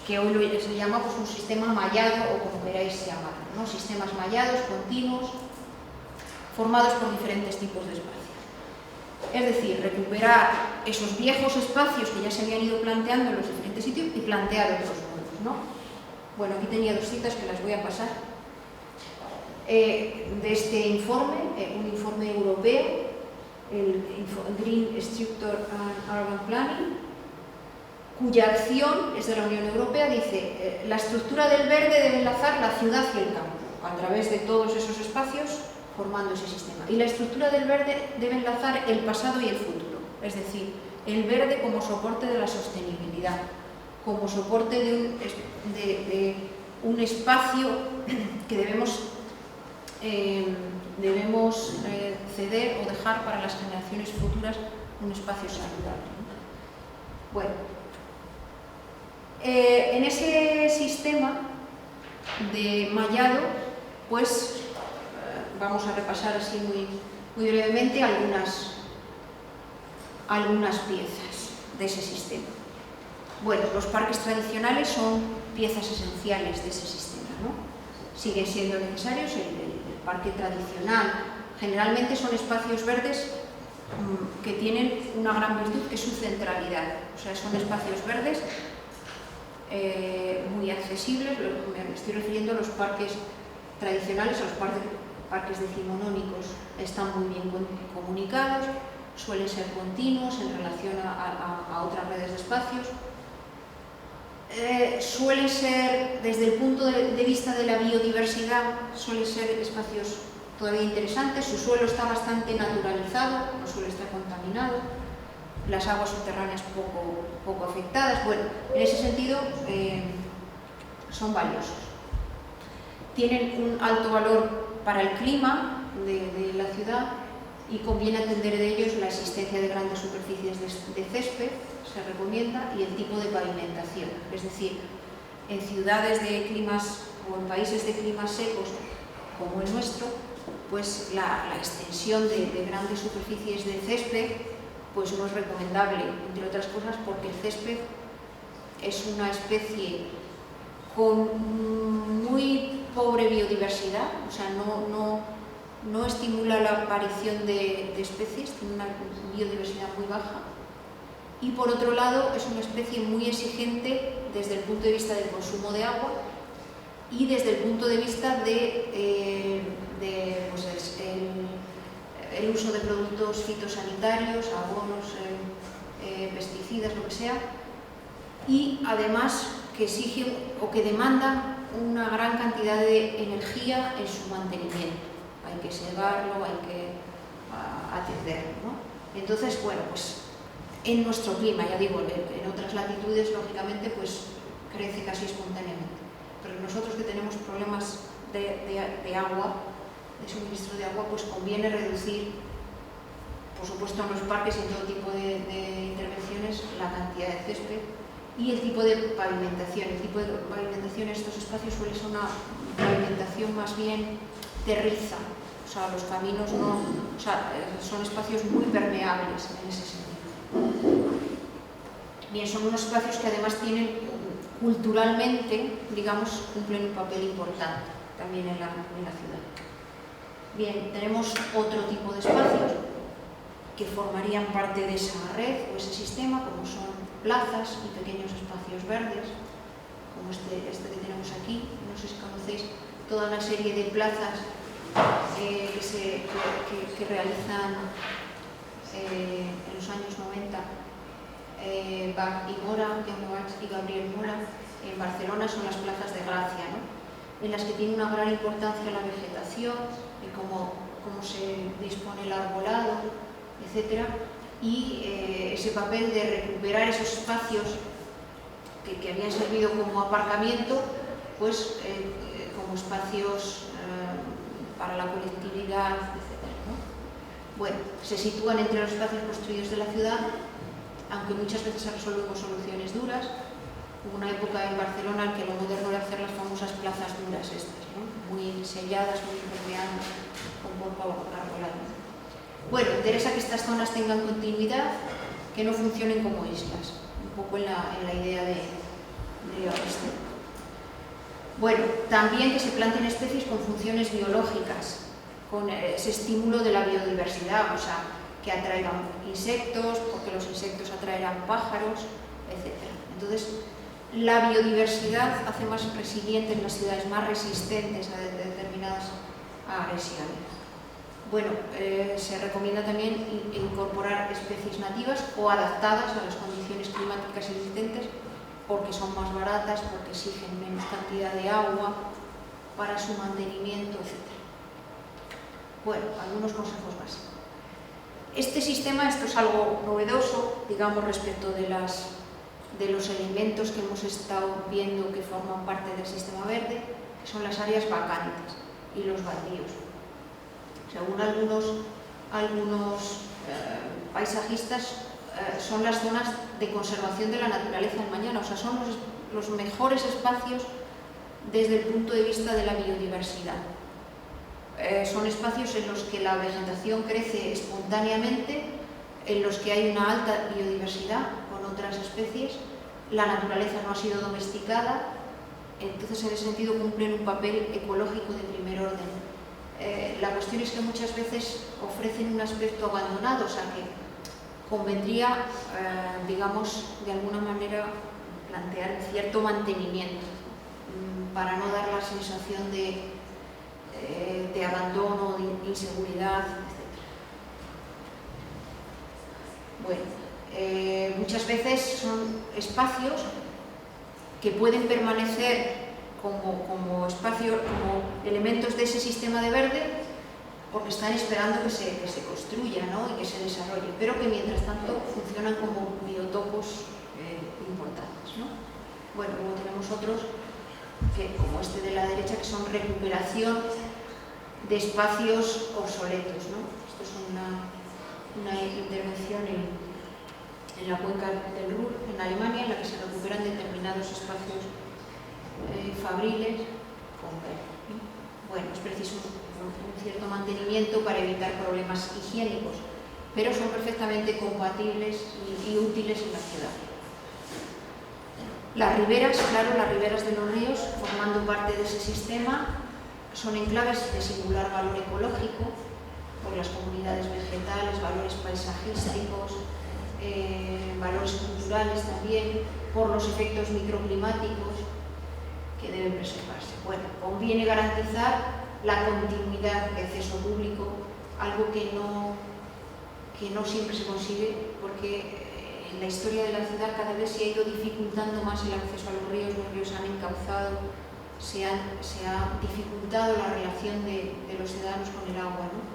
[SPEAKER 1] que hoy se llama pues, un sistema mallado o como queráis llamarlo, ¿no? Sistemas mallados, continuos, formados por diferentes tipos de espacios. Es decir, recuperar esos viejos espacios que ya se habían ido planteando en los diferentes sitios y plantear otros nuevos, ¿no? Bueno, aquí tenía dos citas que las voy a pasar. De este informe, un informe europeo, el Green Structure and Urban Planning, cuya acción es de la Unión Europea, dice la estructura del verde debe enlazar la ciudad y el campo a través de todos esos espacios formando ese sistema. Y la estructura del verde debe enlazar el pasado y el futuro, es decir, el verde como soporte de la sostenibilidad, como soporte de un espacio que debemos ceder o dejar para las generaciones futuras, un espacio saludable. Bueno, en ese sistema de mallado, pues vamos a repasar así muy brevemente algunas piezas de ese sistema. Bueno, los parques tradicionales son piezas esenciales de ese sistema, ¿no? Siguen siendo necesarios. El parque tradicional generalmente son espacios verdes que tienen una gran virtud, que es su centralidad. O sea, son espacios verdes muy accesibles. Me estoy refiriendo a los parques tradicionales, a los parques decimonónicos. Están muy bien comunicados, suelen ser continuos en relación a otras redes de espacios. Suelen ser, desde el punto de vista de la biodiversidad, suelen ser espacios todavía interesantes. Su suelo está bastante naturalizado, no suele estar contaminado, las aguas subterráneas poco afectadas. Bueno, en ese sentido son valiosos. Tienen un alto valor para el clima de la ciudad y conviene atender de ellos la existencia de grandes superficies de césped, se recomienda, y el tipo de pavimentación. Es decir, en ciudades de climas o en países de climas secos como el nuestro, pues la extensión de grandes superficies de césped pues no es recomendable, entre otras cosas porque el césped es una especie con muy pobre biodiversidad, o sea, no estimula la aparición de especies, tiene una biodiversidad muy baja. Y por otro lado es una especie muy exigente desde el punto de vista del consumo de agua y desde el punto de vista de pues el uso de productos fitosanitarios, abonos, pesticidas, lo que sea, y además que exigen o que demandan una gran cantidad de energía en su mantenimiento. Hay que segarlo, hay que atenderlo, ¿no? Entonces, bueno, pues en nuestro clima, ya digo, en otras latitudes, lógicamente, pues crece casi espontáneamente. Pero nosotros que tenemos problemas de agua, de suministro de agua, pues conviene reducir, por supuesto en los parques y en todo tipo de intervenciones, la cantidad de césped y el tipo de pavimentación. El tipo de pavimentación en estos espacios suele ser una pavimentación más bien de riza, o sea, los caminos no, o sea, son espacios muy permeables en ese sentido. Bien, son unos espacios que además tienen culturalmente, digamos, cumplen un papel importante también en la ciudad. Bien, tenemos otro tipo de espacios que formarían parte de esa red o ese sistema, como son plazas y pequeños espacios verdes, como este que tenemos aquí, no sé si conocéis, toda una serie de plazas que realizan en los años 90 Bach y Mora, Jaume Bach y Gabriel Mora, en Barcelona, son las plazas de Gracia, ¿no? En las que tiene una gran importancia la vegetación, y cómo se dispone el arbolado, etc. Y ese papel de recuperar esos espacios que habían servido como aparcamiento, pues como espacios para la colectividad, etc., ¿no? Bueno, se sitúan entre los espacios construidos de la ciudad, aunque muchas veces se resuelven con soluciones duras. Hubo una época en Barcelona en que lo moderno era hacer las famosas plazas duras estas, ¿no? Muy selladas, muy impermeables, con polvo arbolado. Bueno, interesa que estas zonas tengan continuidad, que no funcionen como islas, un poco en la idea de Oreste. Bueno, también que se planten especies con funciones biológicas, con ese estímulo de la biodiversidad, o sea, que atraigan insectos, porque los insectos atraerán pájaros, etc. Entonces, la biodiversidad hace más resilientes las ciudades, más resistentes a determinadas agresiones. Bueno, se recomienda también incorporar especies nativas o adaptadas a las condiciones climáticas existentes, porque son más baratas, porque exigen menos cantidad de agua para su mantenimiento, etc. Bueno, algunos consejos básicos. Este sistema, esto es algo novedoso, digamos, respecto de los elementos que hemos estado viendo que forman parte del sistema verde, que son las áreas vacantes y los baldíos. Según algunos paisajistas, son las zonas de conservación de la naturaleza del mañana, o sea, son los mejores espacios desde el punto de vista de la biodiversidad. Son espacios en los que la vegetación crece espontáneamente, en los que hay una alta biodiversidad con otras especies, la naturaleza no ha sido domesticada, entonces en ese sentido cumplen un papel ecológico de primer orden. La cuestión es que muchas veces ofrecen un aspecto abandonado, o sea que convendría, digamos, de alguna manera plantear cierto mantenimiento para no dar la sensación de abandono, de inseguridad, etc. Bueno, muchas veces son espacios que pueden permanecer como espacios, como elementos de ese sistema de verde, porque están esperando que se construya, ¿no? Y que se desarrolle, pero que mientras tanto funcionan como biotopos importantes, ¿no? Bueno, luego tenemos otros, que, como este de la derecha, que son recuperación de espacios obsoletos, ¿no? Esto es una intervención en la cuenca del Ruhr, en Alemania, en la que se recuperan determinados espacios fabriles con verde, ¿no? Bueno, es preciso un cierto mantenimiento para evitar problemas higiénicos, pero son perfectamente compatibles y útiles en la ciudad. Las riberas, claro, las riberas de los ríos, formando parte de ese sistema, son enclaves de singular valor ecológico, por las comunidades vegetales, valores paisajísticos, valores culturales también, por los efectos microclimáticos que deben preservarse. Bueno, conviene garantizar la continuidad de acceso público, algo que no siempre se consigue, porque en la historia de la ciudad cada vez se ha ido dificultando más el acceso a los ríos se han encauzado, se ha dificultado la relación de los ciudadanos con el agua, ¿no?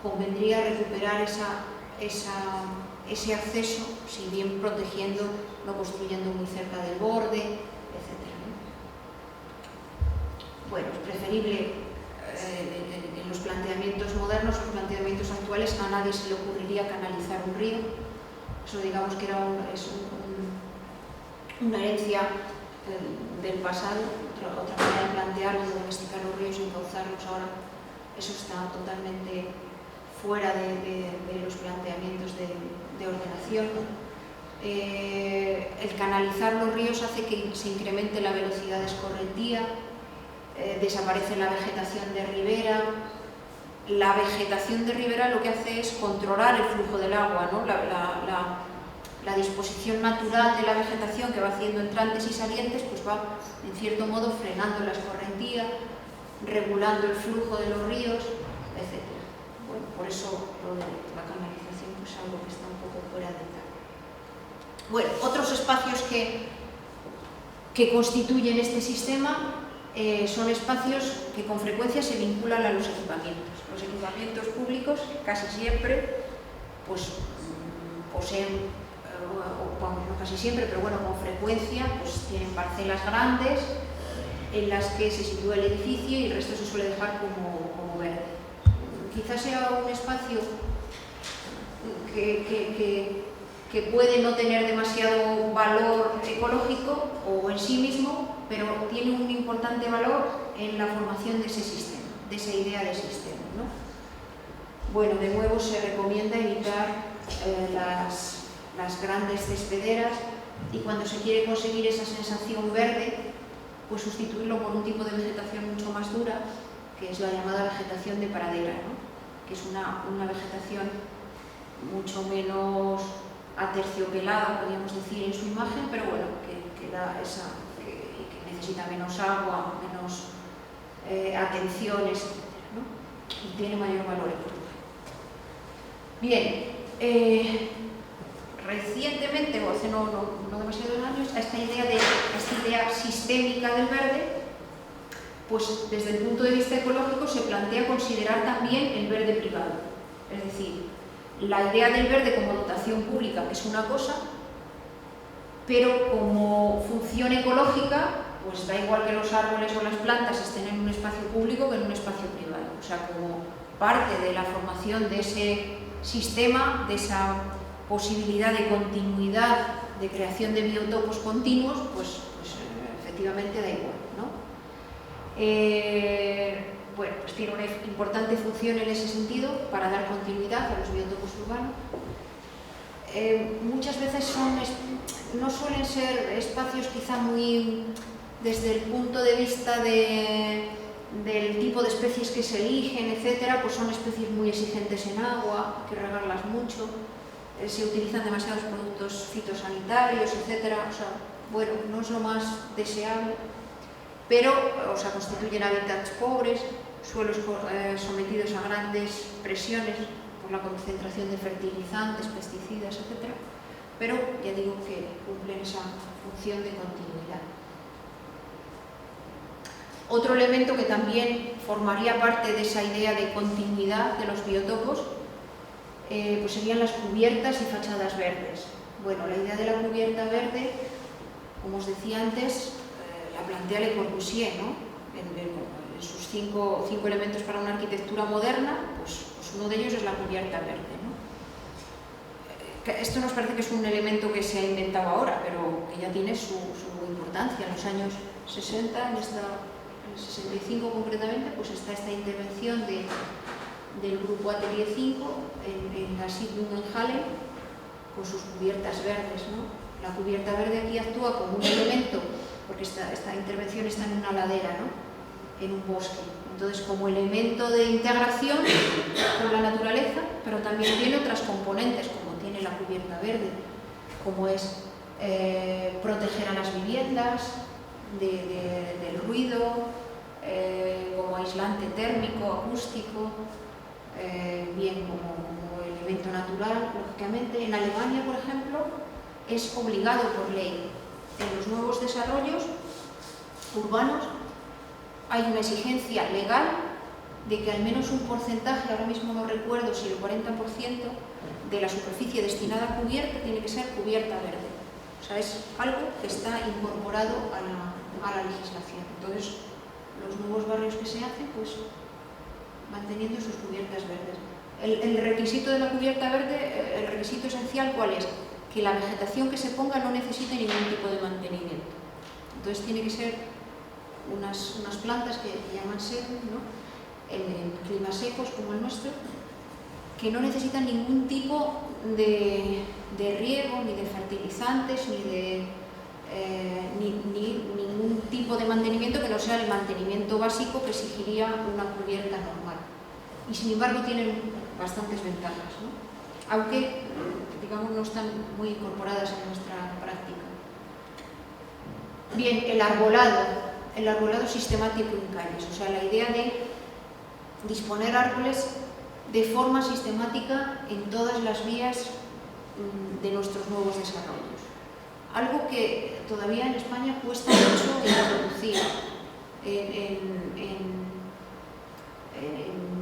[SPEAKER 1] Convendría recuperar ese acceso, si bien protegiendo, no construyendo muy cerca del borde, etc., ¿no? Bueno, es preferible en los planteamientos modernos, los planteamientos actuales, a nadie se le ocurriría canalizar un río. Eso, digamos, que es una herencia del pasado, otra manera de plantearlo, de domesticar los ríos y encauzarlos. Ahora eso está totalmente fuera de los planteamientos de ordenación. El canalizar los ríos hace que se incremente la velocidad de escorrentía, desaparece la vegetación de ribera. La vegetación de ribera lo que hace es controlar el flujo del agua, ¿no? la disposición natural de la vegetación que va haciendo entrantes y salientes, pues va en cierto modo frenando la escorrentía, regulando el flujo de los ríos, etc. Bueno, por eso lo de la canalización pues, es algo que está un poco fuera de tal. Bueno, otros espacios que constituyen este sistema son espacios que con frecuencia se vinculan a los equipamientos. Los equipamientos públicos casi siempre pues, poseen, bueno, no casi siempre, pero bueno, con frecuencia pues, tienen parcelas grandes en las que se sitúa el edificio y el resto se suele dejar como verde. Quizás sea un espacio que puede no tener demasiado valor ecológico o en sí mismo, pero tiene un importante valor en la formación de ese sistema, de esa idea de sistema, ¿no? Bueno, de nuevo se recomienda evitar las grandes cespederas y cuando se quiere conseguir esa sensación verde, pues sustituirlo por un tipo de vegetación mucho más dura, que es la llamada vegetación de pradera, ¿no? Que es una vegetación mucho menos aterciopelada, podríamos decir, en su imagen, pero bueno, que da esa, que necesita menos agua, menos atención, etc., ¿no? Y tiene mayor valor ecológico. Bien, recientemente, o hace no demasiados años, a esta idea sistémica del verde, pues desde el punto de vista ecológico se plantea considerar también el verde privado. Es decir, la idea del verde como dotación pública es una cosa, pero como función ecológica, pues da igual que los árboles o las plantas estén en un espacio público que en un espacio privado. O sea, como parte de la formación de ese sistema, de esa posibilidad de continuidad, de creación de biotopos continuos, pues efectivamente da igual, ¿no? Bueno, pues tiene una importante función en ese sentido para dar continuidad a los biotopos urbanos. Muchas veces no suelen ser espacios quizá muy, desde el punto de vista del tipo de especies que se eligen, etcétera, pues son especies muy exigentes en agua, hay que regarlas mucho, se utilizan demasiados productos fitosanitarios, etcétera. O sea, bueno, no es lo más deseable, pero constituyen hábitats pobres, suelos sometidos a grandes presiones por la concentración de fertilizantes, pesticidas, etcétera, pero ya digo que cumplen esa función de continuidad. Otro elemento que también formaría parte de esa idea de continuidad de los biotopos pues serían las cubiertas y fachadas verdes. Bueno, la idea de la cubierta verde, como os decía antes, la plantea Le Corbusier, ¿no? En sus cinco elementos para una arquitectura moderna, pues uno de ellos es la cubierta verde, ¿no? Esto nos parece que es un elemento que se ha inventado ahora, pero que ya tiene su importancia. En los años 60, en el 65 concretamente, pues está esta intervención del grupo Atelier 5 en la Siedlung en Halle con sus cubiertas verdes, ¿no? La cubierta verde aquí actúa como un elemento, porque esta intervención está en una ladera, ¿no? En un bosque. Entonces, como elemento de integración con la naturaleza, pero también tiene otras componentes, como tiene la cubierta verde, como es proteger a las viviendas del ruido, como aislante térmico, acústico, bien como elemento natural, lógicamente. En Alemania, por ejemplo, es obligado por ley. En los nuevos desarrollos urbanos hay una exigencia legal de que al menos un porcentaje, ahora mismo no recuerdo si el 40% de la superficie destinada a cubierta tiene que ser cubierta verde. O sea, es algo que está incorporado a la legislación. Entonces, los nuevos barrios que se hacen, pues manteniendo sus cubiertas verdes. El requisito de la cubierta verde, el requisito esencial, ¿cuál es? Que la vegetación que se ponga no necesite ningún tipo de mantenimiento. Entonces tiene que ser unas plantas que llaman secas, ¿no? En climas secos como el nuestro, que no necesitan ningún tipo de riego, ni de fertilizantes, ni ningún tipo de mantenimiento que no sea el mantenimiento básico que exigiría una cubierta normal. Y sin embargo tienen bastantes ventajas, ¿no? Aunque digamos, no están muy incorporadas en nuestra práctica. Bien, el arbolado sistemático en calles, o sea, la idea de disponer árboles de forma sistemática en todas las vías de nuestros nuevos desarrollos. Algo que todavía en España cuesta mucho introducir. En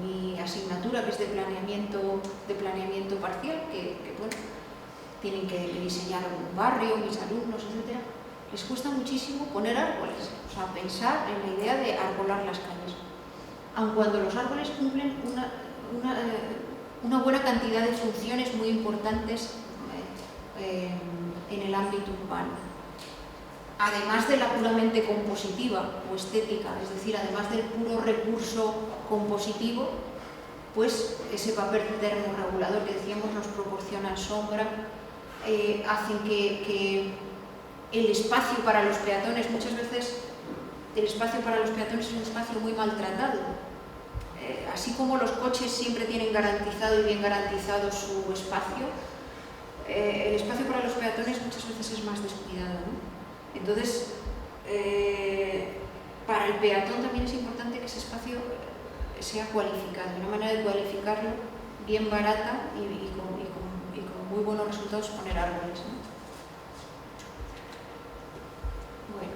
[SPEAKER 1] mi asignatura, que es de planeamiento parcial, que bueno, tienen que diseñar un barrio, mis alumnos, etc., les cuesta muchísimo poner árboles, o sea, pensar en la idea de arbolar las calles, aun cuando los árboles cumplen una buena cantidad de funciones muy importantes en el ámbito urbano. Además de la puramente compositiva o estética, es decir, además del puro recurso compositivo, pues ese papel termorregulador que decíamos nos proporciona sombra, hacen que el espacio para los peatones, muchas veces el espacio para los peatones es un espacio muy maltratado. Así como los coches siempre tienen garantizado y bien garantizado su espacio, el espacio para los peatones muchas veces es más descuidado, ¿no? Entonces, para el peatón también es importante que ese espacio sea cualificado. Una manera de cualificarlo bien barata y con muy buenos resultados, poner árboles, ¿no? Bueno,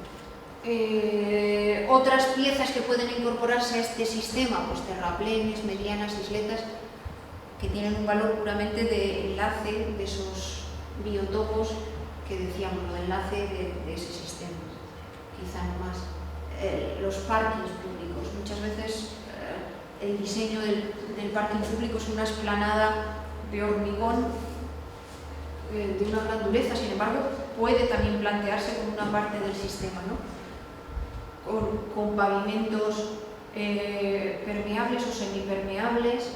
[SPEAKER 1] otras piezas que pueden incorporarse a este sistema, pues terraplenes, medianas, isletas, que tienen un valor puramente de enlace de esos biotopos que decíamos, lo de enlace de ese sistema, quizá no más. Los parkings públicos, muchas veces el diseño del parking público es una explanada de hormigón de una gran dureza, sin embargo puede también plantearse como una parte del sistema, ¿no? Con pavimentos permeables o semipermeables,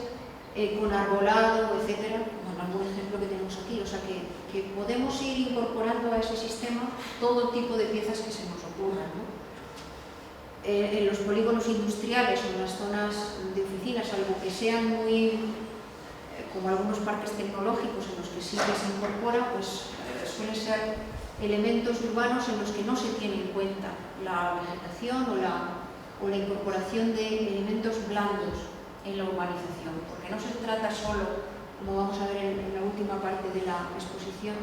[SPEAKER 1] con arbolado, etcétera, con algún ejemplo que tenemos aquí. O sea que podemos ir incorporando a ese sistema todo tipo de piezas que se nos ocurran, ¿no? En los polígonos industriales o en las zonas de oficinas, salvo que sean muy, como algunos parques tecnológicos en los que sí que se incorpora, pues suelen ser elementos urbanos en los que no se tiene en cuenta la vegetación o la incorporación de elementos blandos en la urbanización, porque no se trata solo, como vamos a ver en la última parte de la exposición,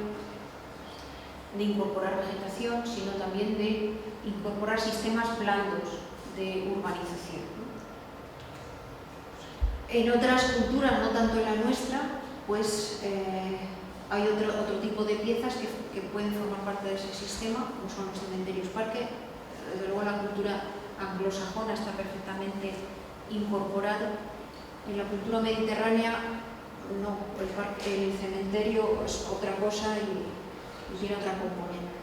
[SPEAKER 1] de incorporar vegetación, sino también de incorporar sistemas blandos de urbanización, ¿no? En otras culturas, no tanto en la nuestra, pues hay otro tipo de piezas que pueden formar parte de ese sistema, como son los cementerios parque. Desde luego la cultura anglosajona está perfectamente incorporado. En la cultura mediterránea no, el cementerio es otra cosa y tiene otra componente.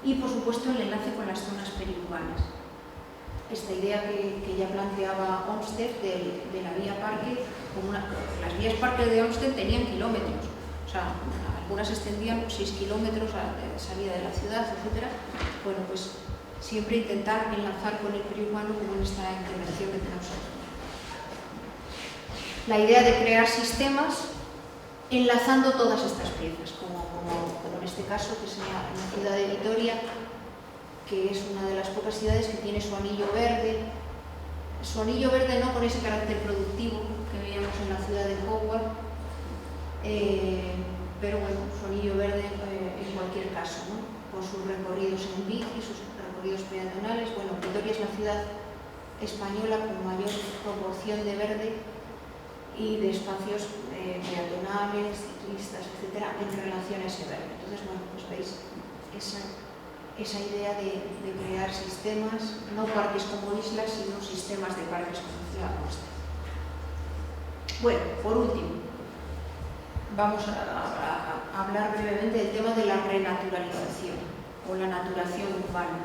[SPEAKER 1] Y por supuesto el enlace con las zonas periurbanas. Esta idea que ya planteaba Olmsted de la vía parque, las vías parque de Olmsted tenían kilómetros, o sea, algunas extendían 6 kilómetros de salida de la ciudad, etc. Bueno, pues siempre intentar enlazar con el periurbano como en esta intervención que tenemos aquí. La idea de crear sistemas enlazando todas estas piezas, como en este caso, que es en la ciudad de Vitoria, que es una de las pocas ciudades que tiene su anillo verde no con ese carácter productivo que veíamos en la ciudad de Howard, pero bueno, su anillo verde en cualquier caso, ¿no? Con sus recorridos en bici, sus recorridos peatonales. Bueno, Vitoria es la ciudad española con mayor proporción de verde y de espacios peatonales, ciclistas, etcétera, en relación a ese verde. Entonces, bueno, pues veis esa idea de crear sistemas, no parques como islas, sino sistemas de parques como ciudad costa. Bueno, por último, vamos a hablar brevemente del tema de la renaturalización o la naturación urbana.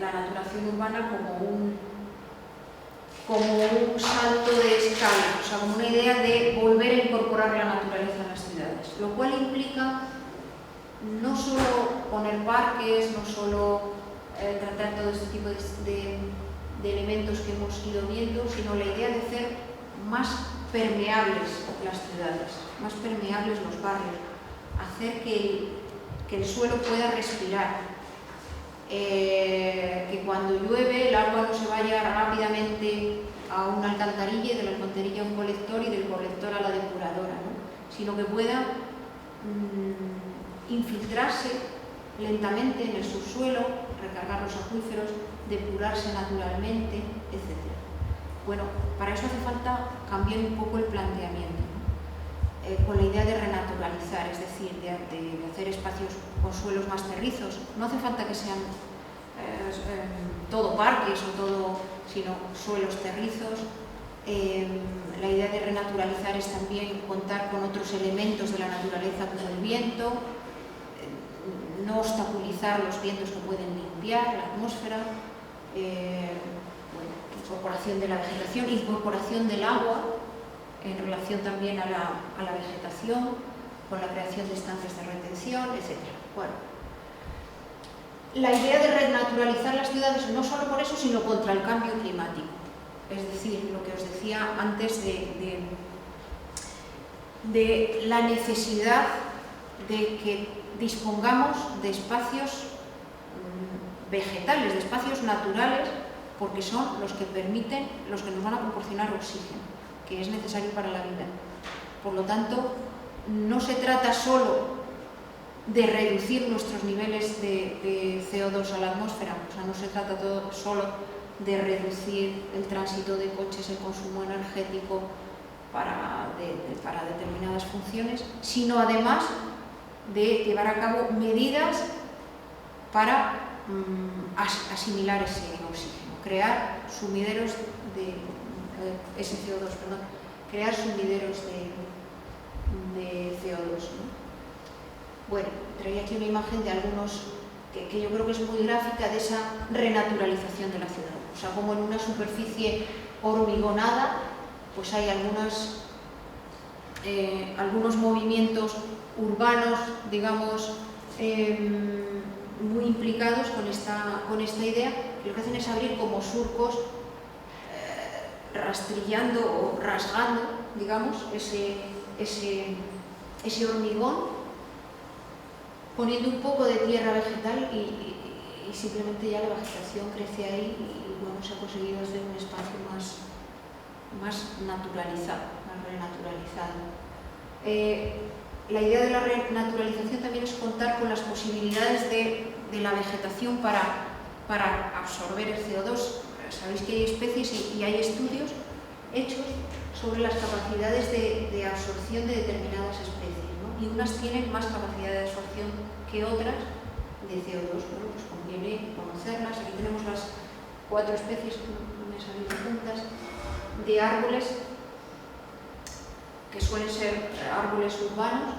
[SPEAKER 1] La naturación urbana como un salto de escala, o sea, como una idea de volver a incorporar la naturaleza en las ciudades, lo cual implica no solo poner parques, no solo tratar todo este tipo de elementos que hemos ido viendo, sino la idea de hacer más permeables las ciudades, más permeables los barrios, hacer que el suelo pueda respirar, que cuando llueve el agua no se vaya rápidamente a una alcantarilla y de la alcantarilla a un colector y del colector a la depuradora, ¿no? Sino que pueda infiltrarse lentamente en el subsuelo, recargar los acuíferos, depurarse naturalmente, etc. Bueno, para eso hace falta cambiar un poco el planteamiento, ¿no? Con la idea de renaturalizar, es decir, de hacer espacios con suelos más terrizos. No hace falta que sean todo parques o todo, sino suelos terrizos. La idea de renaturalizar es también contar con otros elementos de la naturaleza como el viento, no obstaculizar los vientos que pueden limpiar la atmósfera, incorporación de la vegetación, incorporación del agua en relación también a la vegetación, con la creación de estancias de retención, etc. Bueno, la idea de renaturalizar las ciudades no solo por eso, sino contra el cambio climático. Es decir, lo que os decía antes de la necesidad de que dispongamos de espacios vegetales, de espacios naturales, porque son los que permiten, los que nos van a proporcionar oxígeno, que es necesario para la vida. Por lo tanto, no se trata solo de reducir nuestros niveles de CO2 a la atmósfera, o sea, no se trata solo de reducir el tránsito de coches, el consumo energético para determinadas funciones, sino además de llevar a cabo medidas para asimilar ese oxígeno, crear sumideros de crear sumideros de CO2, ¿no? Bueno, traía aquí una imagen de algunos que yo creo que es muy gráfica de esa renaturalización de la ciudad. O sea, como en una superficie hormigonada, pues hay algunos movimientos urbanos, digamos, muy implicados con esta idea, que lo que hacen es abrir como surcos, rastrillando o rasgando, digamos, ese hormigón, poniendo un poco de tierra vegetal y simplemente ya la vegetación crece ahí y bueno, se ha conseguido hacer un espacio más naturalizado, más renaturalizado. La idea de la renaturalización también es contar con las posibilidades de la vegetación para absorber el CO2. Sabéis que hay especies y hay estudios hechos sobre las capacidades de absorción de determinadas especies, ¿no? Y unas tienen más capacidad de absorción que otras de CO2. Bueno, pues conviene conocerlas. Aquí tenemos las 4 especies, no me he salido juntas, de árboles que suelen ser árboles urbanos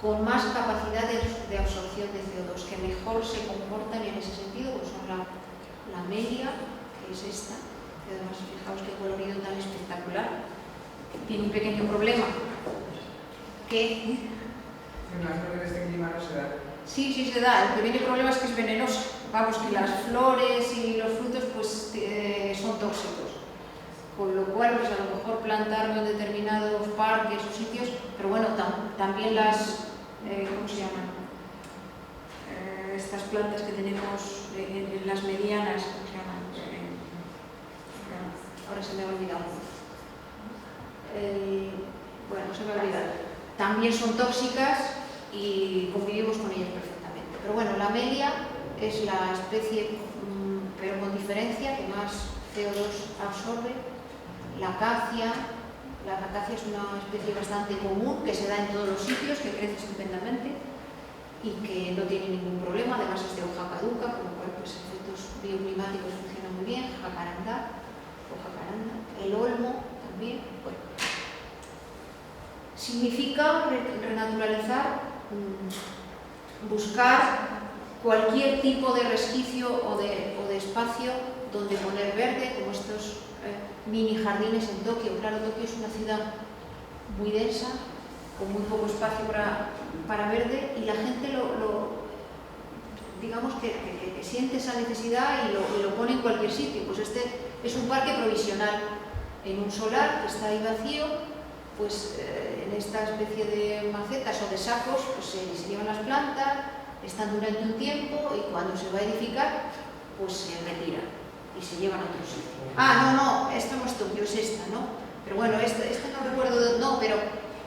[SPEAKER 1] con más capacidad de absorción de CO2, que mejor se comportan en ese sentido, pues son la media, que es esta, que además fijaos qué colorido tan espectacular. Tiene un pequeño problema, que...
[SPEAKER 2] En este clima no se da.
[SPEAKER 1] Sí se da. El pequeño problema es que es venenoso. Vamos, que las flores y los frutos pues son tóxicos. Con lo cual, pues a lo mejor plantarlo en determinados parques o sitios, pero bueno, también las, ¿cómo se llaman? Estas plantas que tenemos en las medianas, ¿cómo se llaman? Ahora se me ha olvidado. Bueno, se me ha olvidado. También son tóxicas y convivimos con ellas perfectamente. Pero bueno, la amelia es la especie, pero con diferencia, que más CO2 absorbe. La acacia es una especie bastante común, que se da en todos los sitios, que crece estupendamente y que no tiene ningún problema, además es de hoja caduca, con lo cual pues, efectos bioclimáticos funcionan muy bien. Jacaranda, el olmo también. Bueno. Significa renaturalizar, buscar cualquier tipo de resquicio o de espacio donde poner verde, como estos mini jardines en Tokio. Claro, Tokio es una ciudad muy densa, con muy poco espacio para verde, y la gente digamos que siente esa necesidad y lo pone en cualquier sitio. Pues este es un parque provisional en un solar que está ahí vacío, pues en esta especie de macetas o de sacos pues se llevan las plantas, están durante un tiempo y cuando se va a edificar pues se retiran y se llevan a otro sitio. Ah, no, esta no es Tokio, es esta, ¿no? Pero bueno, esta no recuerdo, no, pero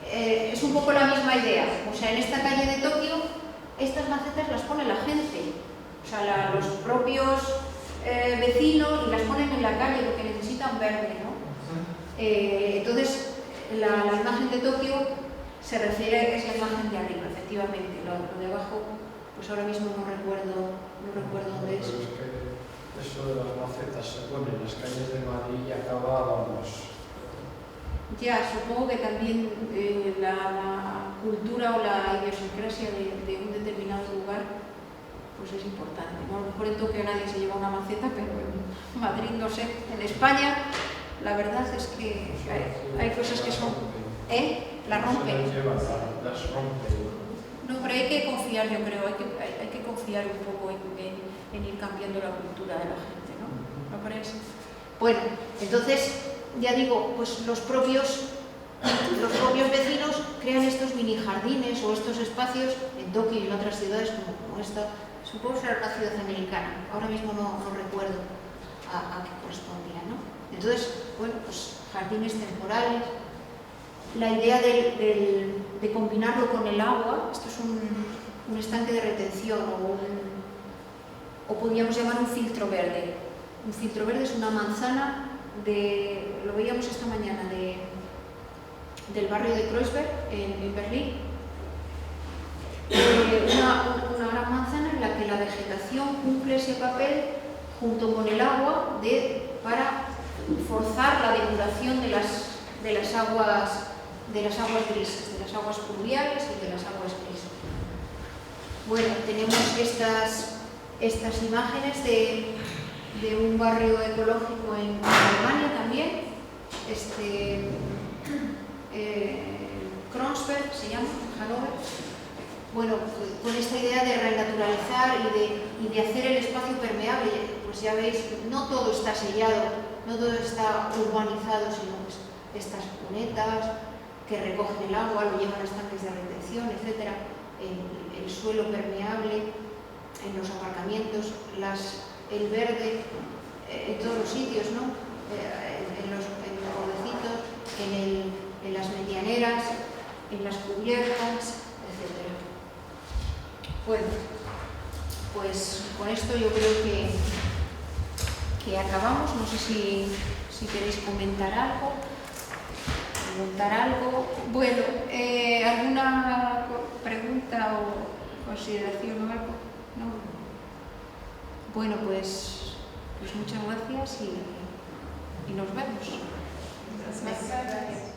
[SPEAKER 1] es un poco la misma idea. O sea, en esta calle de Tokio, estas macetas las pone la gente, o sea, los propios vecinos, y las ponen en la calle porque necesitan verde, ¿no? Entonces, la imagen de Tokio se refiere, es la imagen de arriba, efectivamente. Lo de abajo, pues ahora mismo no recuerdo dónde es.
[SPEAKER 3] Pero es que eso de las macetas se pone en las calles de Madrid y acaba, vamos.
[SPEAKER 1] Ya, supongo que también la cultura o la idiosincrasia de un determinado lugar pues es importante, ¿no? A lo mejor en Tokio nadie se lleva una maceta, pero en Madrid no sé. En España la verdad es que hay cosas que son... La rompen.
[SPEAKER 3] Las rompen.
[SPEAKER 1] No, pero hay que confiar, yo creo, hay que confiar un poco en ir cambiando la cultura de la gente, ¿no? ¿No parece? Bueno, entonces, ya digo, pues los propios vecinos crean estos mini jardines o estos espacios en Tokio y en otras ciudades como esta. Supongo que será una ciudad americana, ahora mismo no recuerdo a qué correspondía, ¿no? Entonces, bueno, pues jardines temporales. La idea de combinarlo con el agua, esto es un estanque de retención o podríamos llamar un filtro verde. Un filtro verde es una manzana lo veíamos esta mañana, del barrio de Kreuzberg, en Berlín. Una gran manzana en la que la vegetación cumple ese papel junto con el agua para forzar la depuración de las aguas grises, de las aguas pluviales y de las aguas grises. Bueno, tenemos estas imágenes de un barrio ecológico en Alemania también, Kreuzberg se llama, Hannover. Bueno, con esta idea de renaturalizar y de hacer el espacio permeable, pues ya veis, no todo está sellado, no todo está urbanizado, sino pues estas cunetas que recogen el agua, lo llevan a estanques de retención, etc. El suelo permeable en los aparcamientos, el verde en todos los sitios, ¿no? En los bordecitos, en las medianeras, en las cubiertas, etc. Bueno, pues con esto yo creo que acabamos. No sé si queréis comentar algo, preguntar algo. Bueno, ¿alguna pregunta o consideración o algo? ¿No? Bueno, pues muchas gracias y nos vemos.
[SPEAKER 2] Gracias.